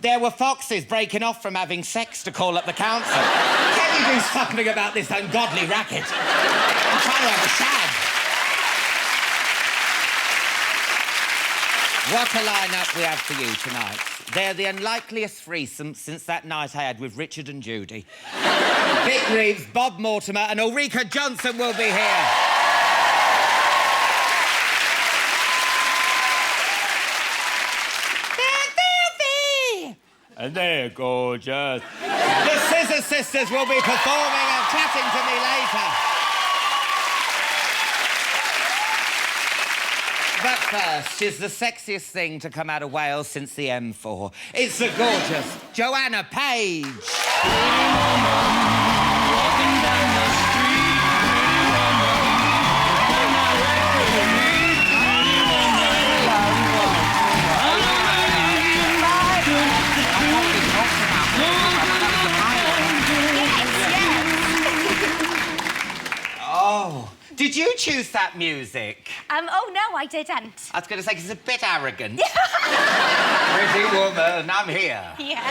there were foxes breaking off from having sex to call up the council. Can you do something about this ungodly racket? I'm trying to have a shag. What a lineup we have for you tonight. They're the unlikeliest threesome since that night I had with Richard and Judy. Vic Reeves, Bob Mortimer and Ulrika Johnson will be here. And they're gorgeous. The Scissor Sisters will be performing and chatting to me later. But first, she's the sexiest thing to come out of Wales since the M4. It's the gorgeous Joanna Page. Oh, did you choose that music? Oh, no, I didn't. I was going to say, 'cause it's a bit arrogant. Pretty woman, I'm here. Yeah.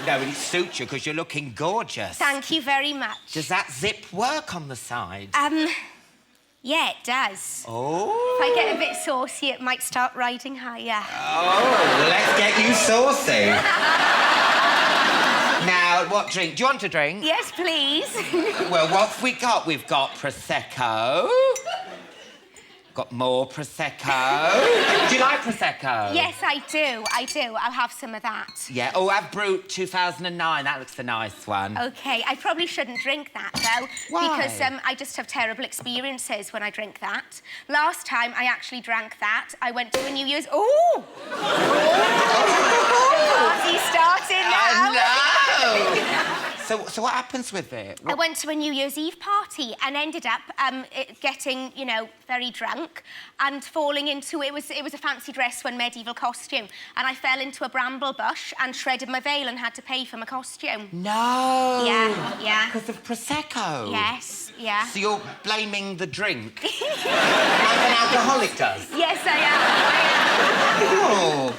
No, but it suits you because you're looking gorgeous. Thank you very much. Does that zip work on the side? Yeah, it does. Oh. If I get a bit saucy, it might start riding higher. Oh, let's get you saucy. Now, what drink? Do you want a drink? Yes, please. Well, what have we got? We've got Prosecco. Got more Prosecco. Do you like Prosecco? Yes, I do. I'll have some of that. Yeah. Oh, have Brut 2009. That looks a nice one. OK, I probably shouldn't drink that, though. Why? Because I just have terrible experiences when I drink that. Last time I actually drank that, I went to a New Year's... Ooh! The party's starting now. No! So what happens with it? I went to a New Year's Eve party and ended up getting, you know, very drunk and falling into... It was a fancy dress one medieval costume, and I fell into a bramble bush and shredded my veil and had to pay for my costume. No! Yeah. Because of Prosecco? Yes, yeah. So you're blaming the drink? Like an alcoholic does? Yes, I am. Oh.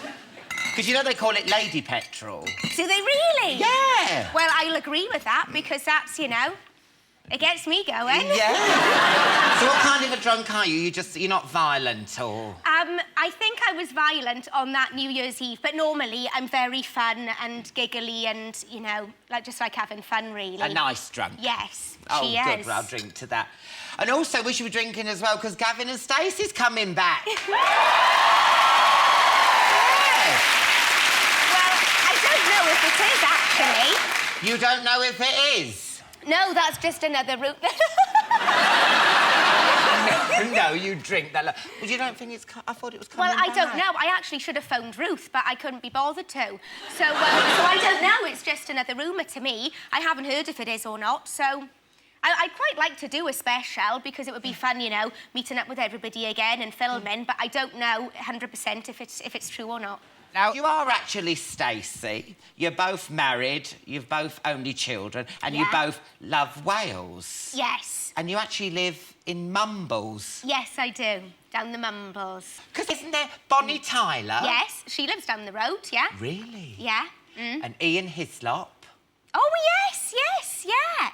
Because you know they call it lady petrol. Do they really? Yeah. Well, I'll agree with that because that's, you know, it gets me going. Yeah. So what kind of a drunk are you? You're not violent or... I think I was violent on that New Year's Eve, but normally I'm very fun and giggly and, you know, just like having fun, really. A nice drunk. Yes, oh, she good. is. Well, I'll drink to that. And also, we should be drinking as well because Gavin and Stacey's coming back. If it is, actually. You don't know if it is? No, that's just another route. No, you drink that. Well, you don't think it's... I thought it was coming Well, I back. don't know. I actually should have phoned Ruth, but I couldn't be bothered to. So I don't know. It's just another rumour to me. I haven't heard if it is or not, so I'd quite like to do a special because it would be fun, you know, meeting up with everybody again and filming, but I don't know 100% if it's true or not. Now, you are actually Stacey. You're both married, you've both only children, and you both love Wales. Yes. And you actually live in Mumbles. Yes, I do. Down the Mumbles. Because isn't there Bonnie Tyler? Yes, she lives down the road, yeah. Really? Yeah. And Ian Hislop. Oh, yes,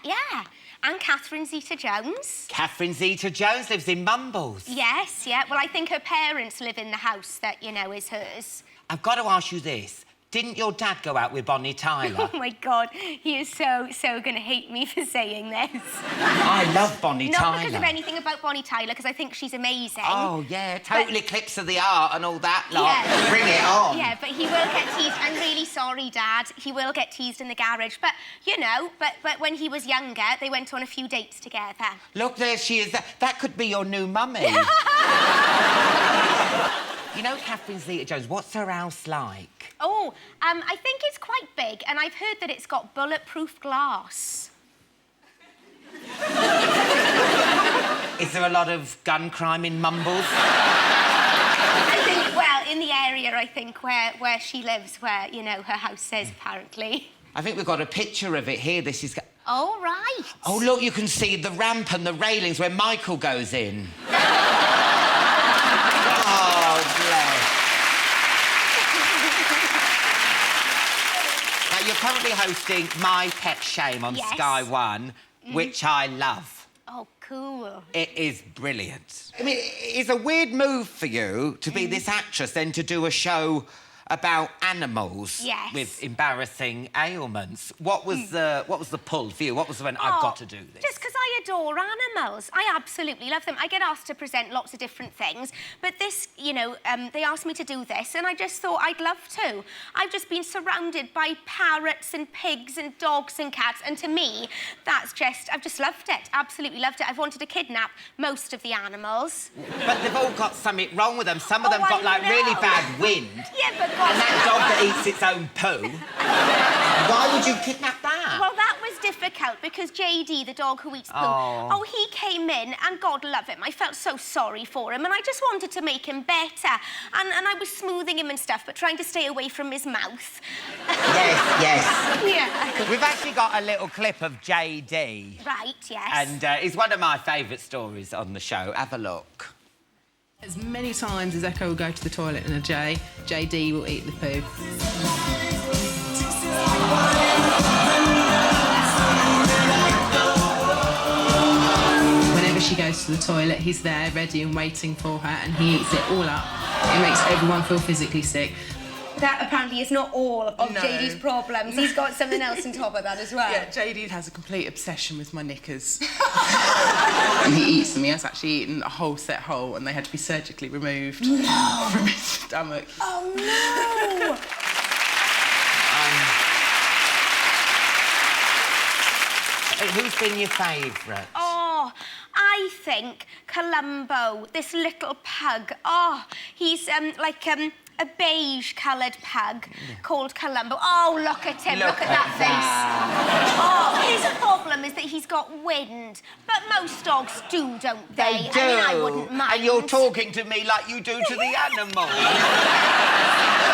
yeah. And Catherine Zeta-Jones. Catherine Zeta-Jones lives in Mumbles. Yes, yeah. Well, I think her parents live in the house that, you know, is hers. I've got to ask you this. Didn't your dad go out with Bonnie Tyler? Oh, my God. He is so going to hate me for saying this. I love Bonnie Tyler. Not because of anything about Bonnie Tyler, because I think she's amazing. Oh, yeah. Total eclipse of the art and all that lot. Yeah. Bring it on. Yeah, but he will get teased. I'm really sorry, Dad. He will get teased in the garage. But, you know, but when he was younger, they went on a few dates together. Look, there she is. That could be your new mummy. You know Catherine Zeta-Jones, what's her house like? Oh, I think it's quite big, and I've heard that it's got bulletproof glass. Is there a lot of gun crime in Mumbles? I think, well, in the area, I think, where she lives, where, you know, her house is, apparently. I think we've got a picture of it here. This is... Oh, right. Oh, look, you can see the ramp and the railings where Michael goes in. Oh, bless. Now, you're currently hosting My Pet Shame on Sky One, which I love. Oh, cool. It is brilliant. I mean, it's a weird move for you to be this actress, then to do a show about animals with embarrassing ailments. What was the pull for you? What was the when I've got to do this? Just because I adore animals. I absolutely love them. I get asked to present lots of different things, but this, you know, they asked me to do this, and I just thought I'd love to. I've just been surrounded by parrots and pigs and dogs and cats, and to me, I've just loved it. Absolutely loved it. I've wanted to kidnap most of the animals. But they've all got something wrong with them. Some of them got, like, really bad wind. Yeah, but... And that dog that eats its own poo. Why would you kidnap that? Well, that was difficult because JD, the dog who eats poo, he came in, and God love him, I felt so sorry for him, and I just wanted to make him better. And I was smoothing him and stuff, but trying to stay away from his mouth. Yes. Yeah. We've actually got a little clip of JD. Right, yes. And it's one of my favourite stories on the show. Have a look. As many times as Echo will go to the toilet in a J, JD will eat the poo. Whenever she goes to the toilet, he's there, ready and waiting for her, and he eats it all up. It makes everyone feel physically sick. That apparently is not all of JD's problems. He's got something else on top of that as well. Yeah, JD has a complete obsession with my knickers. And he eats them. He has actually eaten a whole set whole, and they had to be surgically removed from his stomach. Oh, no! Who's been your favourite? Oh, I think Columbo, this little pug. Oh, he's like a beige-coloured pug called Columbo. Oh, look at him, look at that face. Oh, his problem is that he's got wind, but most dogs do, don't they? They do. I mean, I wouldn't mind. And you're talking to me like you do to the animals.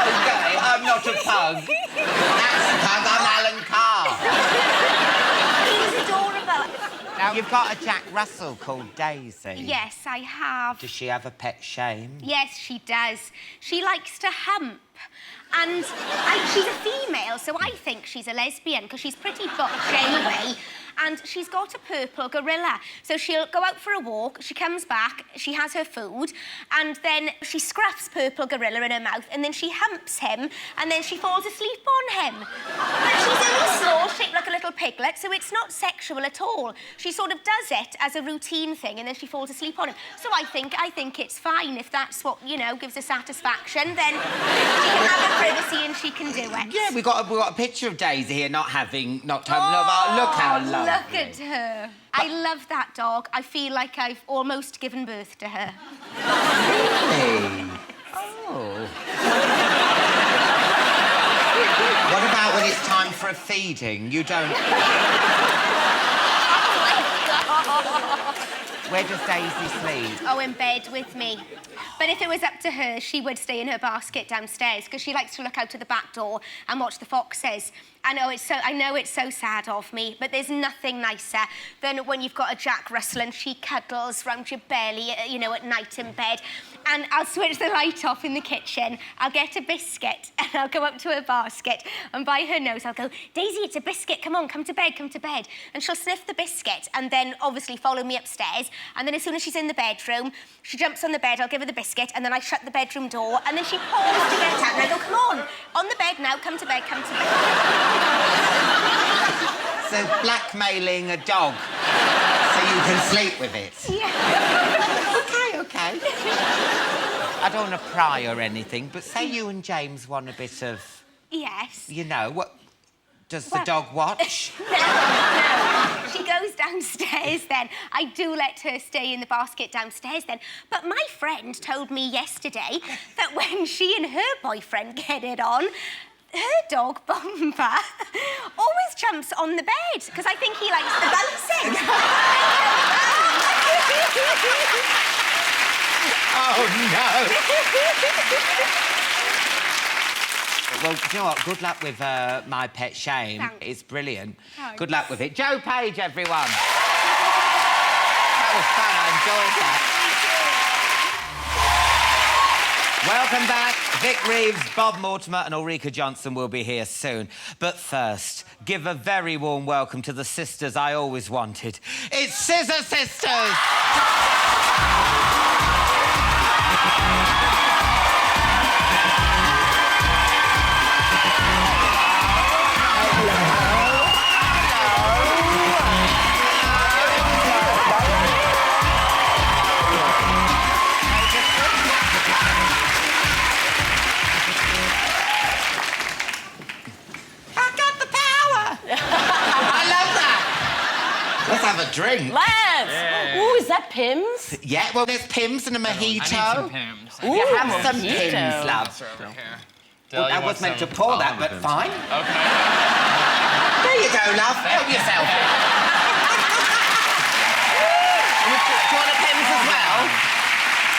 Okay, I'm not a pug. That's a pug, I'm Alan Carr. He's adorable. Now, you've got a Jack Russell called Daisy. Yes, I have. Does she have a pet shame? Yes, she does. She likes to hump. And she's a female, so I think she's a lesbian, because she's pretty butch anyway. And she's got a purple gorilla. So she'll go out for a walk, she comes back, she has her food, and then she scruffs purple gorilla in her mouth, and then she humps him, and then she falls asleep on him. But she's only small, shaped like a little piglet, so it's not sexual at all. She sort of does it as a routine thing, and then she falls asleep on him. So I think it's fine if that's what, you know, gives her satisfaction, then she can have her privacy and she can do it. Yeah, we've got a picture of Daisy here not having love. Oh, look how lovely. Look at her. I love that dog. I feel like I've almost given birth to her. Really? Oh. What about when it's time for a feeding? You don't... Oh, my Where does Daisy sleep? Oh, in bed with me. But if it was up to her, she would stay in her basket downstairs because she likes to look out to the back door and watch the foxes. I know it's so sad of me, but there's nothing nicer than when you've got a Jack Russell and she cuddles round your belly, you know, at night in bed. And I'll switch the light off in the kitchen. I'll get a biscuit and I'll go up to her basket and by her nose I'll go, Daisy, it's a biscuit, come on, come to bed, come to bed. And she'll sniff the biscuit and then obviously follow me upstairs. And then as soon as she's in the bedroom, she jumps on the bed, I'll give her the biscuit and then I shut the bedroom door and then she pauses to get out and I go, come on the bed now, come to bed, come to bed. So blackmailing a dog so you can sleep with it? Yeah. Okay. I don't want to pry or anything, but say you and James want a bit of... Yes. You know, what... Does the dog watch? No. She goes downstairs then. I do let her stay in the basket downstairs then. But my friend told me yesterday that when she and her boyfriend get it on, her dog, Bomba, always jumps on the bed, because I think he likes the bouncing. Oh, no! Well, do you know what? Good luck with My Pet Shame. Thanks. It's brilliant. Thanks. Good luck with it. Joe Page, everyone. That was fun. I enjoyed that. Welcome back. Vic Reeves, Bob Mortimer and Ulrika Johnson will be here soon. But first, give a very warm welcome to the sisters I always wanted. It's Scissor Sisters! Let's have a drink. Let's! Yeah. Ooh, is that Pimm's? Yeah, well, there's Pimm's and a mojito. I need some Pimm's. You have some mojito. Pimm's, love. Well, I was meant to pour that, but fine. Okay. There you go, love. Help yourself. Do you want a Pimm's as well?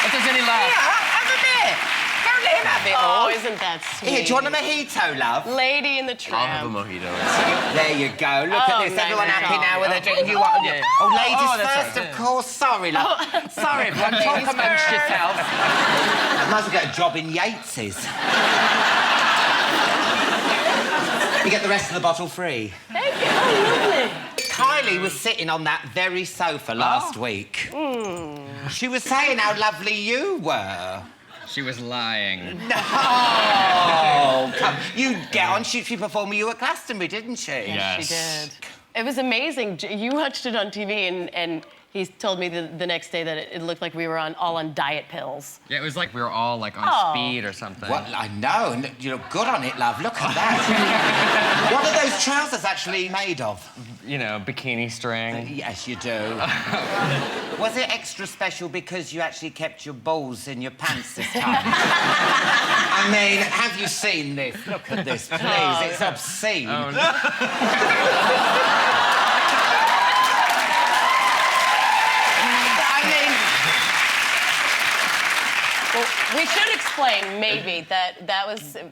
If there's any left. Yeah, have a bit. Don't let him have it all. Oh, isn't that sweet? Here, do you want a mojito, love? Lady in the Tramp. I'll have a mojito. There you go. Look at this. nice Everyone happy job. now with a drink. You want? Yeah. Oh, ladies that's first, right. of course. Sorry, love. Sorry, everyone. Talk amongst yourselves. Might as well get a job in Yates's. You get the rest of the bottle free. Thank you. Oh, lovely. Kylie was sitting on that very sofa last week. She was saying how lovely you were. She was lying. No! Come, you get on. She performed with you at Glastonbury, didn't she? Yes. She did. It was amazing. You watched it on TV and he told me the next day that it looked like we were all on diet pills. Yeah, it was like we were all like on speed or something. What? I know. And you look good on it, love. Look at that. What are those trousers actually made of? You know, bikini string. Yes, you do. Was it extra special because you actually kept your balls in your pants this time? I mean, have you seen this? Look at this, please. It's obscene. Oh, no. Well, we should explain, maybe,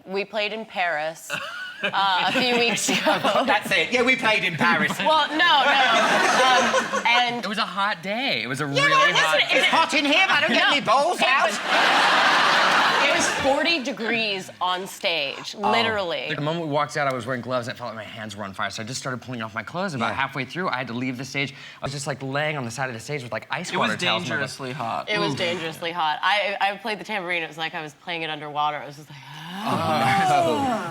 we played in Paris a few weeks ago. That's it. Yeah, we played in Paris. Well, no. And it was a hot day. It was a really hot day. It's hot in here, but I don't get any balls out. It was 40 degrees on stage, literally. The moment we walked out, I was wearing gloves, and I felt like my hands were on fire, so I just started pulling off my clothes. About halfway through, I had to leave the stage. I was just like laying on the side of the stage with like ice water towels. It was dangerously hot. It was dangerously hot. I played the tambourine. It was like I was playing it underwater. It was just like,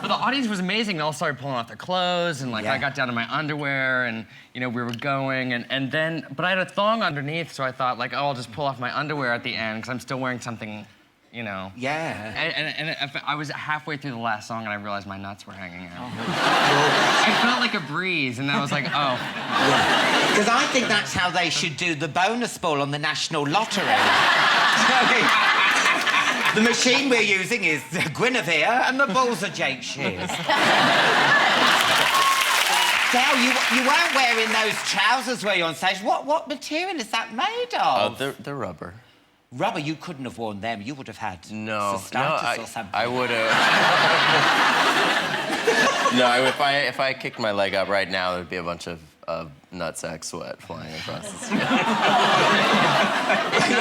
But the audience was amazing. They all started pulling off their clothes, and like I got down to my underwear, and you know we were going, and then but I had a thong underneath, so I thought like, oh, I'll just pull off my underwear at the end because I'm still wearing something. You know. Yeah. And I was halfway through the last song and I realized my nuts were hanging out. I felt like a breeze, and then I was like, oh. Because I think that's how they should do the bonus ball on the National Lottery. The machine we're using is Guinevere, and the balls are Jake Shears. Dale, you weren't wearing those trousers, were you, on stage? What material is that made of? Oh, they're rubber. Rubber? You couldn't have worn them. You would have had cystitis or something. I would have. No, if I kicked my leg up right now, there'd be a bunch of nutsack sweat flying across the stage.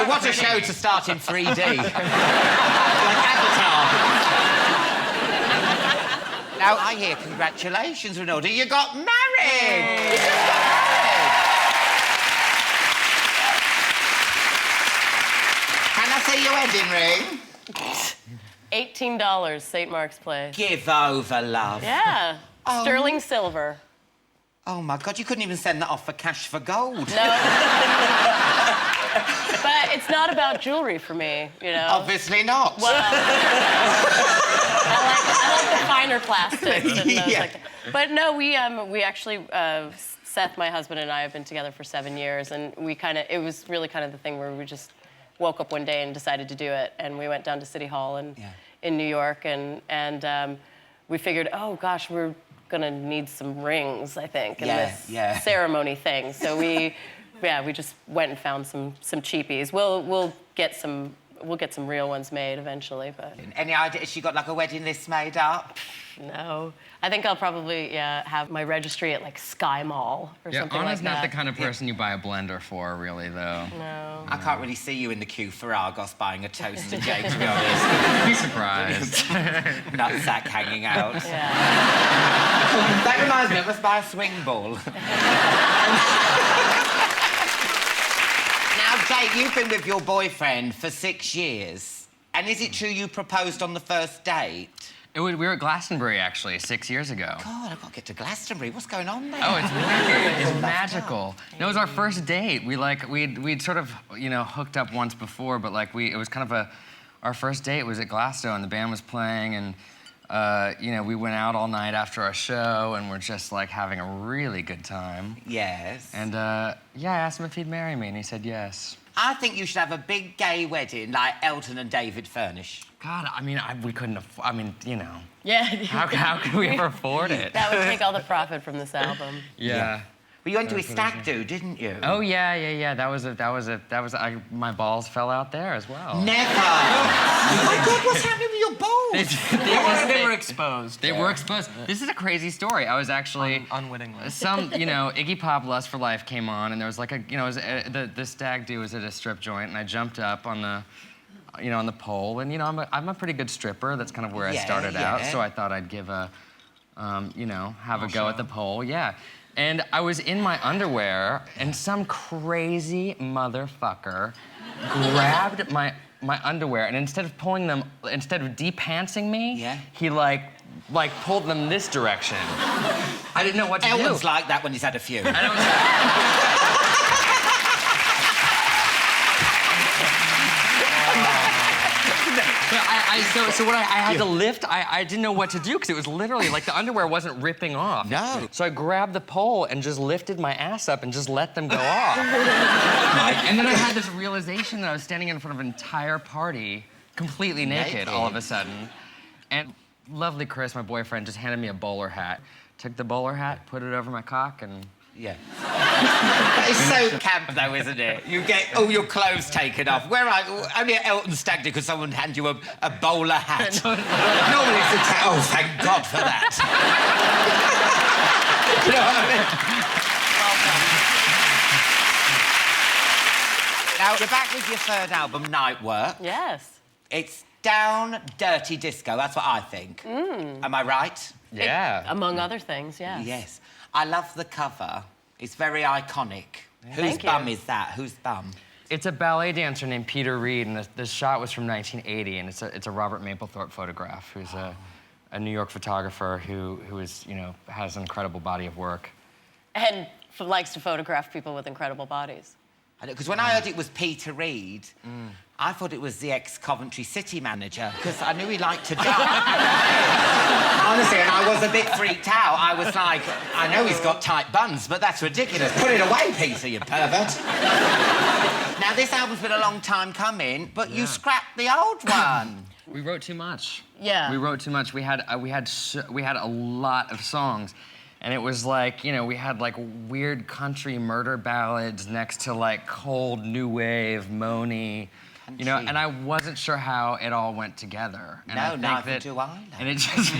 What a show to start in 3D. Like Avatar. Now, I hear congratulations, Ronaldo. You got married! You got married! Can I see your wedding ring? $18, St. Mark's Place. Give over, love. Yeah. Oh. Sterling silver. Oh, my God, you couldn't even send that off for cash for gold. No. But it's not about jewelry for me, you know? Obviously not. Well, I like the finer plastics and those like that. But no, we actually, Seth, my husband, and I have been together for 7 years, and it was really kind of the thing where we just woke up one day and decided to do it, and we went down to City Hall in New York, and we figured, oh gosh, we're gonna need some rings, I think, in this ceremony thing. So we just went and found some cheapies. We'll get some real ones made eventually, but. Any idea? Has she got like a wedding list made up? No. I think I'll probably have my registry at like Sky Mall or something like that. Anna's not the kind of person you buy a blender for, really, though. No. I can't really see you in the queue for Argos buying a toaster cake, to be honest. Be surprised. Nutsack hanging out. Yeah. That reminds me, I must buy a swing ball. Now, Jake, you've been with your boyfriend for 6 years. And is it true you proposed on the first date? We were at Glastonbury, actually, 6 years ago. God, I've got to get to Glastonbury. What's going on there? Oh, it's weird. It's magical. No, it was our first date. We'd sort of, hooked up once before, but it was kind of our first date was at Glasgow, and the band was playing, and we went out all night after our show, and we're just having a really good time. Yes. And I asked him if he'd marry me, and he said yes. I think you should have a big gay wedding like Elton and David Furnish. God, we couldn't afford, Yeah. How could we ever afford it? That would take all the profit from this album. Yeah. But you went to a stag do, didn't you? Oh yeah. My balls fell out there as well. Never. Oh my God, what's happening with your balls? They were exposed. They were exposed. This is a crazy story. I was actually unwittingly. Iggy Pop, Lust for Life came on, and there was the stag do was at a strip joint, and I jumped up on the pole, and I'm a pretty good stripper. That's kind of where I started out. So I thought I'd give a, have a go at the pole. Yeah. And I was in my underwear, and some crazy motherfucker grabbed my underwear, and instead of de-pantsing me, he pulled them this direction. I didn't know what to do. Elton's like that when he's had a few. So when I had to lift, I didn't know what to do because it was literally the underwear wasn't ripping off. No. So I grabbed the pole and just lifted my ass up and just let them go off. And then I had this realization that I was standing in front of an entire party, completely naked all of a sudden. And lovely Chris, my boyfriend, just handed me a bowler hat. Took the bowler hat, put it over my cock, and... Yeah. That is so camp, though, isn't it? You get all your clothes taken off. Only at Elton Stag do could someone hand you a bowler hat. Normally it's a oh, thank God for that. You know what I mean? Now, you're back with your third album, Night Work. Yes. It's down, dirty disco, that's what I think. Am I right? Yeah. Among other things, yes. Yes. I love the cover. It's very iconic. Whose bum is that? Whose bum? It's a ballet dancer named Peter Reed, and the shot was from 1980, and it's a Robert Mapplethorpe photograph, who's a New York photographer who is, has an incredible body of work. And likes to photograph people with incredible bodies. Because when I heard it was Peter Reed, I thought it was the ex-Coventry City manager, because I knew he liked to dance. Honestly, and I was a bit freaked out. I was like, I know he's got tight buns, but that's ridiculous. Put it away, Peter, you pervert. Now, this album's been a long time coming, but you scrapped the old one. We wrote too much. Yeah. We wrote too much. We had a lot of songs. And it was like, you know, we had like weird country murder ballads next to like cold new wave, moany, you know, and I wasn't sure how it all went together. And I think neither do I. And it just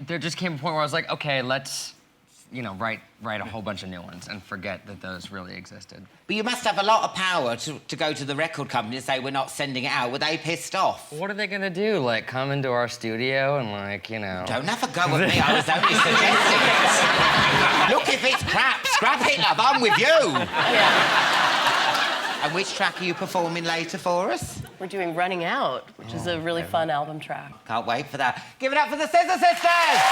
there just came a point where I was like, okay, let's, you know, write a whole bunch of new ones and forget that those really existed. But you must have a lot of power to go to the record company and say, we're not sending it out. Were they pissed off? What are they gonna do? Like, come into our studio and, like, you know... Don't have a go at me. I was only suggesting it. Look, if it's crap, scrap it, love. I'm with you. Yeah. And which track are you performing later for us? We're doing Running Out, which is a really fun album track. Can't wait for that. Give it up for the Scissor Sisters!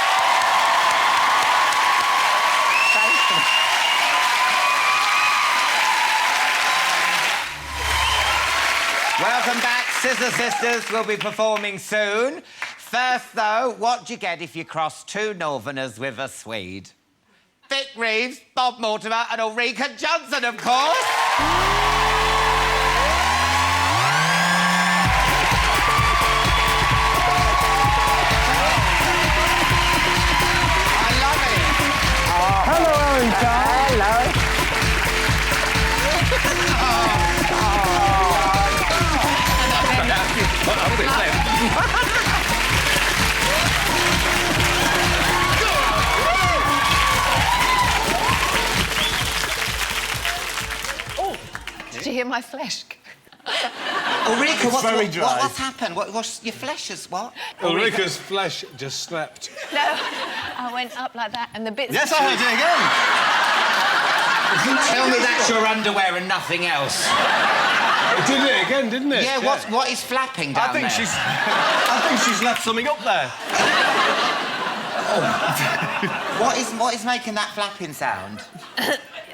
Welcome back, Scissor Sisters. We'll be performing soon. First, though, what do you get if you cross two Northerners with a Swede? Vic Reeves, Bob Mortimer and Ulrika Johnson, of course. Hello, Alan Carr. Hello. Did you hear my flesh? Ulrika, very dry. what's happened? What's your flesh is what? Ulrika's flesh just snapped. No, I went up like that and the bits... Yes, I heard it again. Tell me that's your underwear and nothing else. It did it again, didn't it? Yeah, what is flapping down there? I think she's left something up there. What is making that flapping sound?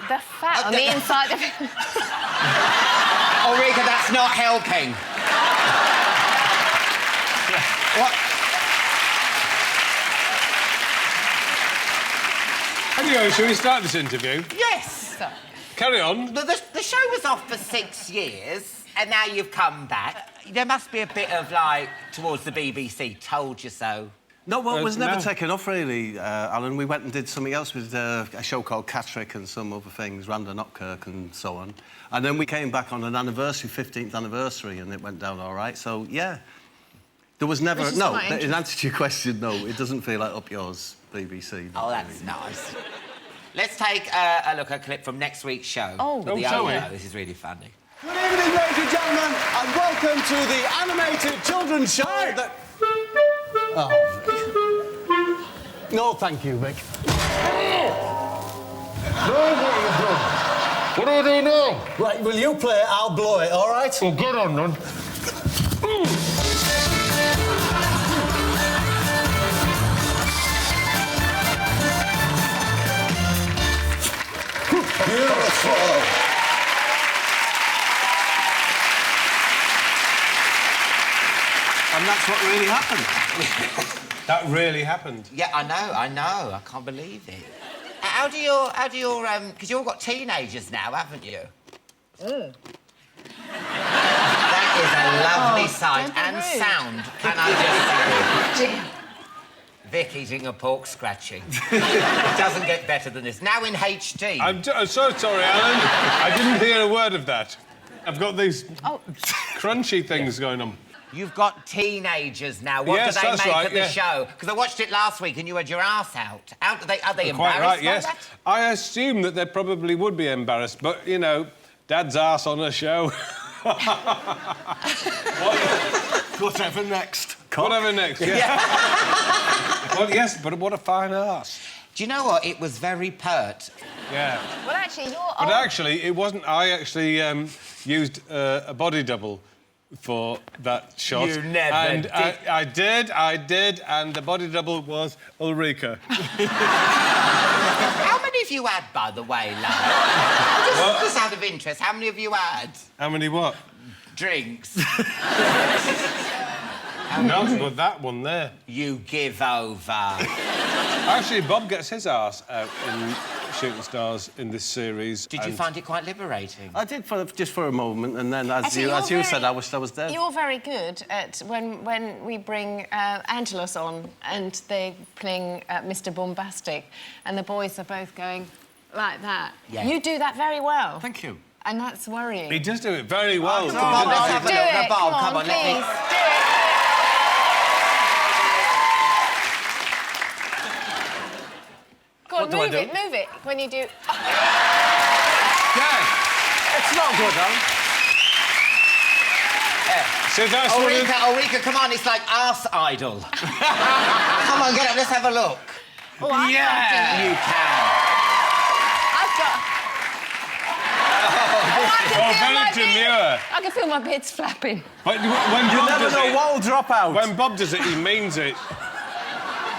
The fat on the inside of it. Ulrika, that's not helping. What? Anyway, shall we start this interview? Yes. Carry on. The show was off for 6 years, and now you've come back. There must be a bit of, like, towards the BBC, told you so. No, well, it was never taken off, really, Alan. We went and did something else with a show called Catterick and some other things, Randa Knotkirk and so on. And then we came back on an anniversary, 15th anniversary, and it went down all right. So, yeah. There was never... No, in answer to your question, no, it doesn't feel like up yours, BBC. Oh, that's nice. Let's take a look at a clip from next week's show. Shall we? This is really funny. Good evening, ladies and gentlemen, and welcome to the animated children's show that... Oh, Vic. No, thank you, Vic. What do I do now? Right, will you play it? I'll blow it, all right? Well, get on, then. Beautiful. And that's what really happened. That really happened. Yeah, I know. I can't believe it. How do your, because you've all got teenagers now, haven't you? That is a lovely sight and sound, can I just say? Vic eating a pork scratching. It doesn't get better than this. Now in HD. I'm so sorry, Alan. I didn't hear a word of that. I've got these crunchy things going on. You've got teenagers now. What do they make at the show? Because I watched it last week and you had your ass out. Are they embarrassed Quite right, yes. by that? I assume that they probably would be embarrassed, but, you know, Dad's ass on a show. Whatever next. Whatever next, yeah. Well, yes, but what a fine ass. Do you know what? It was very pert. Yeah. Well, actually, But actually, it wasn't... I actually used a body double for that shot. You never and did. I did, and the body double was Ulrika. How many have you had, by the way, love? Just out of interest, how many have you had? How many what? Drinks. Not but that one there. You give over. Actually, Bob gets his arse out in shooting stars in this series. Did you find it quite liberating? I did just for a moment, and then, as Actually, you said, I wish I was dead. You're very good at when we bring Angelos on and they're playing Mr. Bombastic, and the boys are both going like that. Yeah. You do that very well. Thank you. And that's worrying. He does do it very well. Come on, let's have a look. it. Bob, Come come on, on, let me... please. Do it. Go on, What do I do? move it when you do. Yeah. It's not good, Alan. So that's what it... Ulrika, come on, it's like Arse Idol. Come on, get up, let's have a look. Oh, I can't do it. You can. I've got. very demure. I can feel my bits flapping. But when You Bob never does know it, what will drop out. when Bob does it, he means it.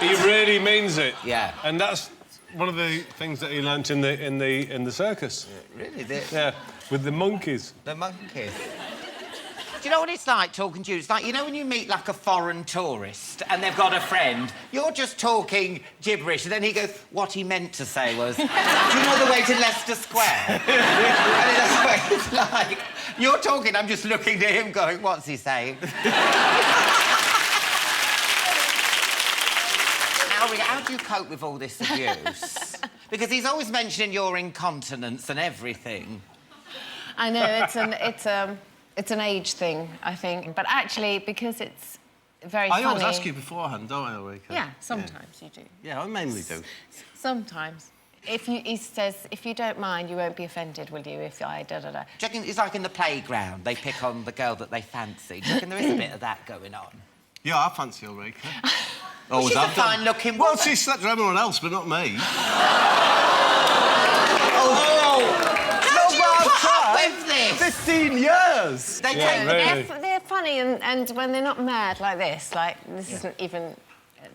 He really means it. Yeah. And that's one of the things that he learnt in the circus. Really? Yeah, with the monkeys. The monkeys. Do you know what it's like talking to you? It's like, you know when you meet, like, a foreign tourist and they've got a friend, you're just talking gibberish, and then he goes, what he meant to say was, do you know the way to Leicester Square? And that's what it's like. You're talking, I'm just looking at him going, what's he saying? How do you cope with all this abuse? Because he's always mentioning your incontinence and everything. I know, it's an age thing, I think. But actually, because it's very funny... I always ask you beforehand, don't I, Ulrika? Yeah, sometimes you do. Yeah, I mainly do. Sometimes. He says, if you don't mind, you won't be offended, will you, if I da-da-da. Do you reckon it's like in the playground, they pick on the girl that they fancy? Do you reckon there is a bit of that going on? Yeah, I fancy Ulrika. Well, she's a fine-looking woman. Well, she slept with everyone else, but not me. How do you put up with this? 15 years! They're funny, and when they're not mad like this isn't even...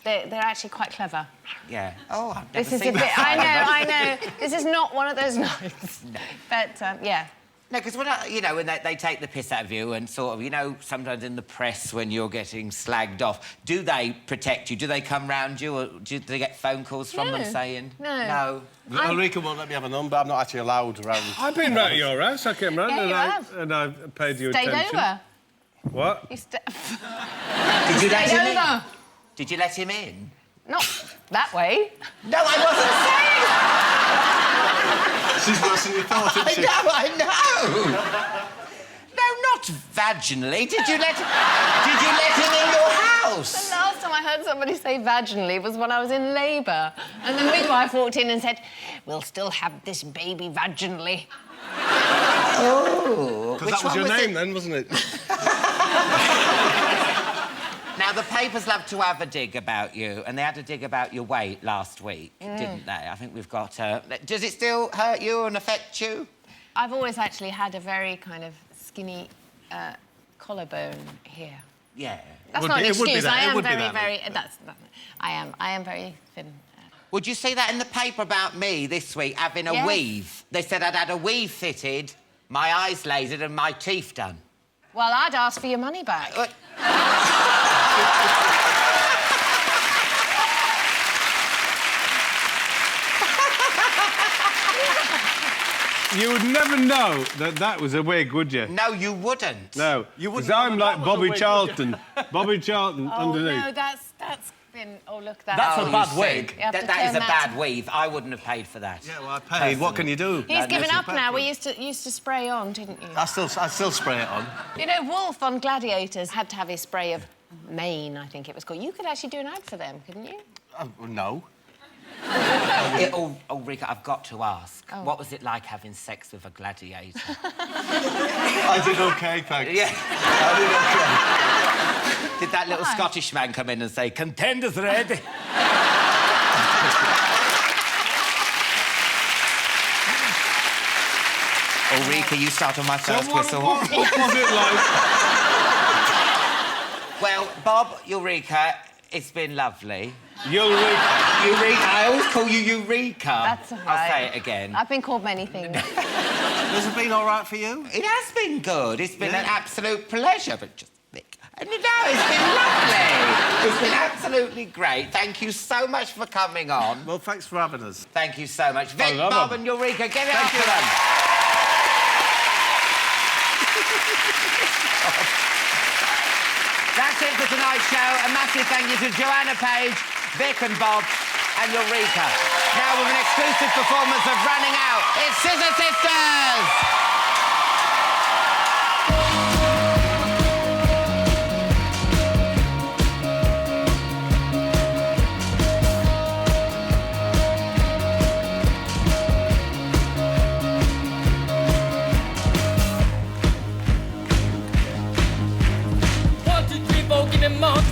They're actually quite clever. Yeah. Oh, I've never This is a seen bit... that. I know. This is not one of those nights. No. But, yeah. No, because when when they take the piss out of you and sort of, sometimes in the press when you're getting slagged off, do they protect you? Do they come round you, or do they get phone calls from them saying? No. Ulrika won't let me have a number. I'm not actually allowed around. I've been round at your house. I came round and I paid you Stayed attention. over. What? You Did you let him in? over. Did you let him in? Not that way. No, I wasn't saying. She's worse than you thought, isn't she? I know. No, not vaginally. Did you let him in your house? The last time I heard somebody say vaginally was when I was in labour. And the midwife walked in and said, we'll still have this baby vaginally. Oh. Because that was your name then, wasn't it? Now, the papers love to have a dig about you, and they had a dig about your weight last week, didn't they? I think we've got... Does it still hurt you and affect you? I've always actually had a very kind of skinny collarbone here. Yeah. That's not an excuse. I am very... I am very thin. Would you see that in the paper about me this week, having a weave? They said I'd had a weave fitted, my eyes lasered and my teeth done. Well, I'd ask for your money back. You would never know that was a wig, would you? No, you wouldn't. No. Because I'm like Bobby Charlton. Bobby Charlton underneath. No, that's been... Oh, look, that... That's a bad wig. That is a bad weave. I wouldn't have paid for that. Yeah, well, I paid. What can you do? He's given up now. We used to spray on, didn't you? I still spray it on. You know, Wolf on Gladiators had to have his spray of Maine, I think it was called. You could actually do an ad for them, couldn't you? No. Ulrika, I've got to ask. What was it like having sex with a gladiator? I did OK, thanks. Yeah. I did OK. Did that little Scottish man come in and say, contenders ready? Ulrika, you start on my first whistle. What was it like? Well, Bob, Eureka, it's been lovely. Eureka. Eureka. I always call you Eureka. That's all right. I'll say it again. I've been called many things. Has it been all right for you? It has been good. It's been an absolute pleasure, but just... And no, it's been lovely. It's been absolutely absolutely great. Thank you so much for coming on. Well, thanks for having us. Thank you so much. Vic, love Bob, them. and Eureka, give it up Thank for them. That's it for tonight's show. A massive thank you to Joanna Page, Vic and Bob, and Eureka. Now with an exclusive performance of Running Out, it's Scissor Sisters!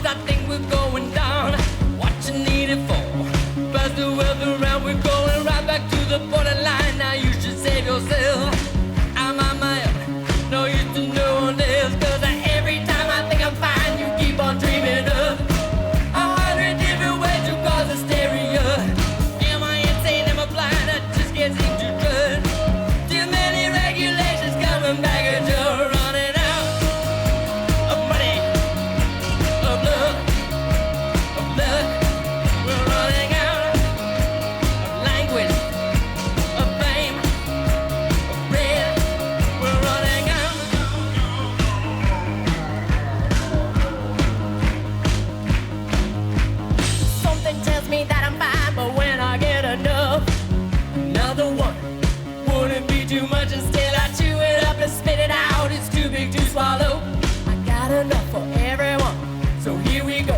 I think we're going down. What you need it for? Pass the weather around, we're going right back to the borderline. Now you should save yourself. I'm on my own, no use to no one else. Cause every time I think I'm fine, you keep on dreaming of 100 different ways to cause hysteria. Am I insane? Am I blind? I just can't seem to trust. Too many regulations coming back at you. Running out of money, of love, of luck. We're running out of language, of fame, of bread. We're running out. Something tells me that I'm fine, but when I get enough, another one wouldn't be too much. Instead, I chew it up and spit it out. It's too big to swallow. I got enough for everyone, so here we go.